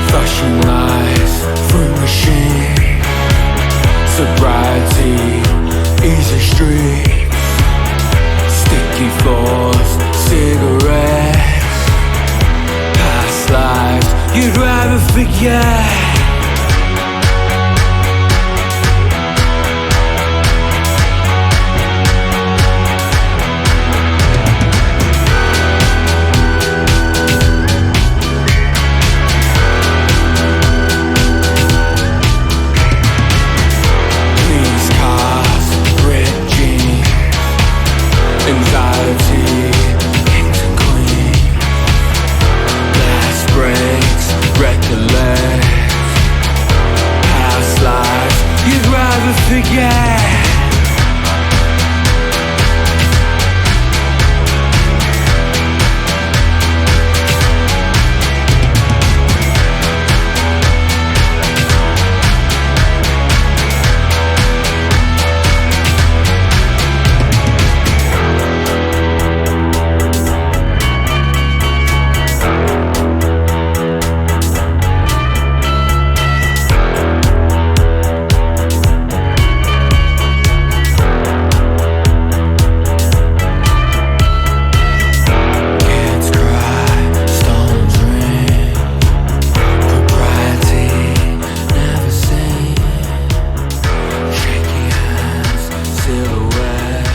Flashing lights through machine, sobriety, easy streets, sticky floors, cigarettes, past lives you'd rather forget. Police cars, ripped jeans, anxiety, kings and queens, glass breaks, recollect, past lives you'd rather forget. Kids cry, stolen dreams, propriety never seen. Shaky hands, silhouette,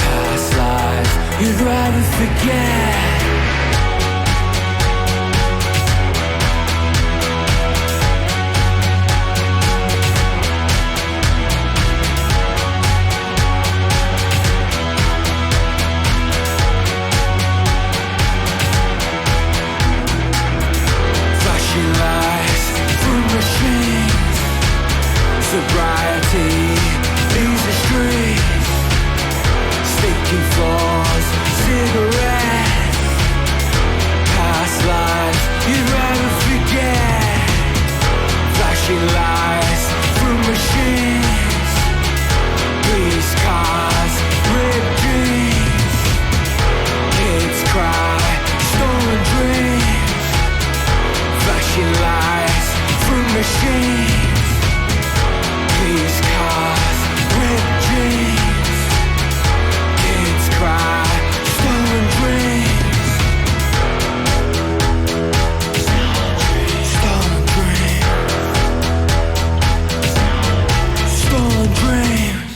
past lives you'd rather forget. Flashing lights through machines, sobriety, easy streets, sticky floors, cigarettes, past lives you'd rather forget. Flashing lights through machines, police cars, ripped jeans, kids cry, stolen dreams. Flashing lights through machines, police cars, ripped jeans, kids cry, stolen dreams, stolen dreams, stolen dreams.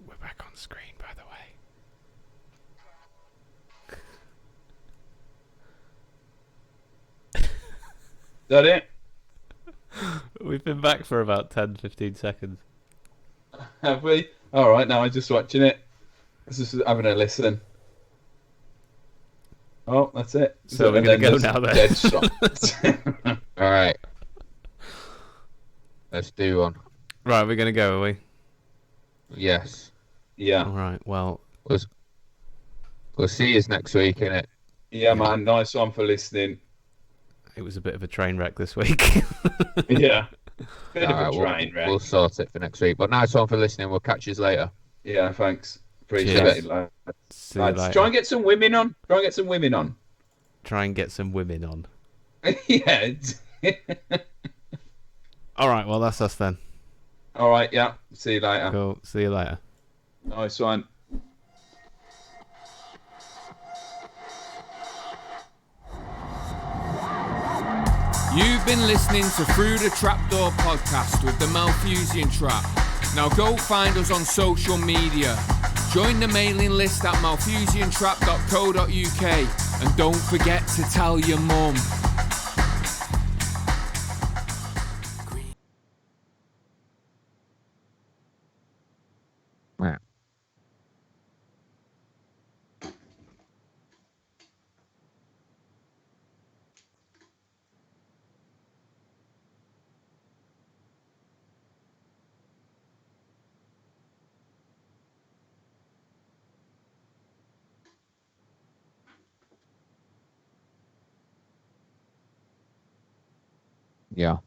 We're back on screen, by the way. Is that it? We've been back for about 10, 15 seconds. Have we? All right, now I'm just watching it. Just having a listen. Oh, that's it. So we're going to go now then. Dead shot. All right. Let's do one. Right, we're going to go, are we? Yes. Yeah. All right, well. We'll see you next week, innit? Yeah, man. Nice one for listening. It was a bit of a train wreck this week. Yeah. Bit of a train wreck. We'll sort it for next week. But nice one for listening. We'll catch you later. Yeah, thanks. Appreciate Cheers. it, lads. See you later. Try and get some women on. Try and get some women on. Yeah. All right, well, that's us then. All right, yeah. See you later. Cool. See you later. Nice one. You've been listening to Through the Trapdoor podcast with the Malthusian Trap. Now go find us on social media. Join the mailing list at malthusiantrap.co.uk and don't forget to tell your mum. Yeah.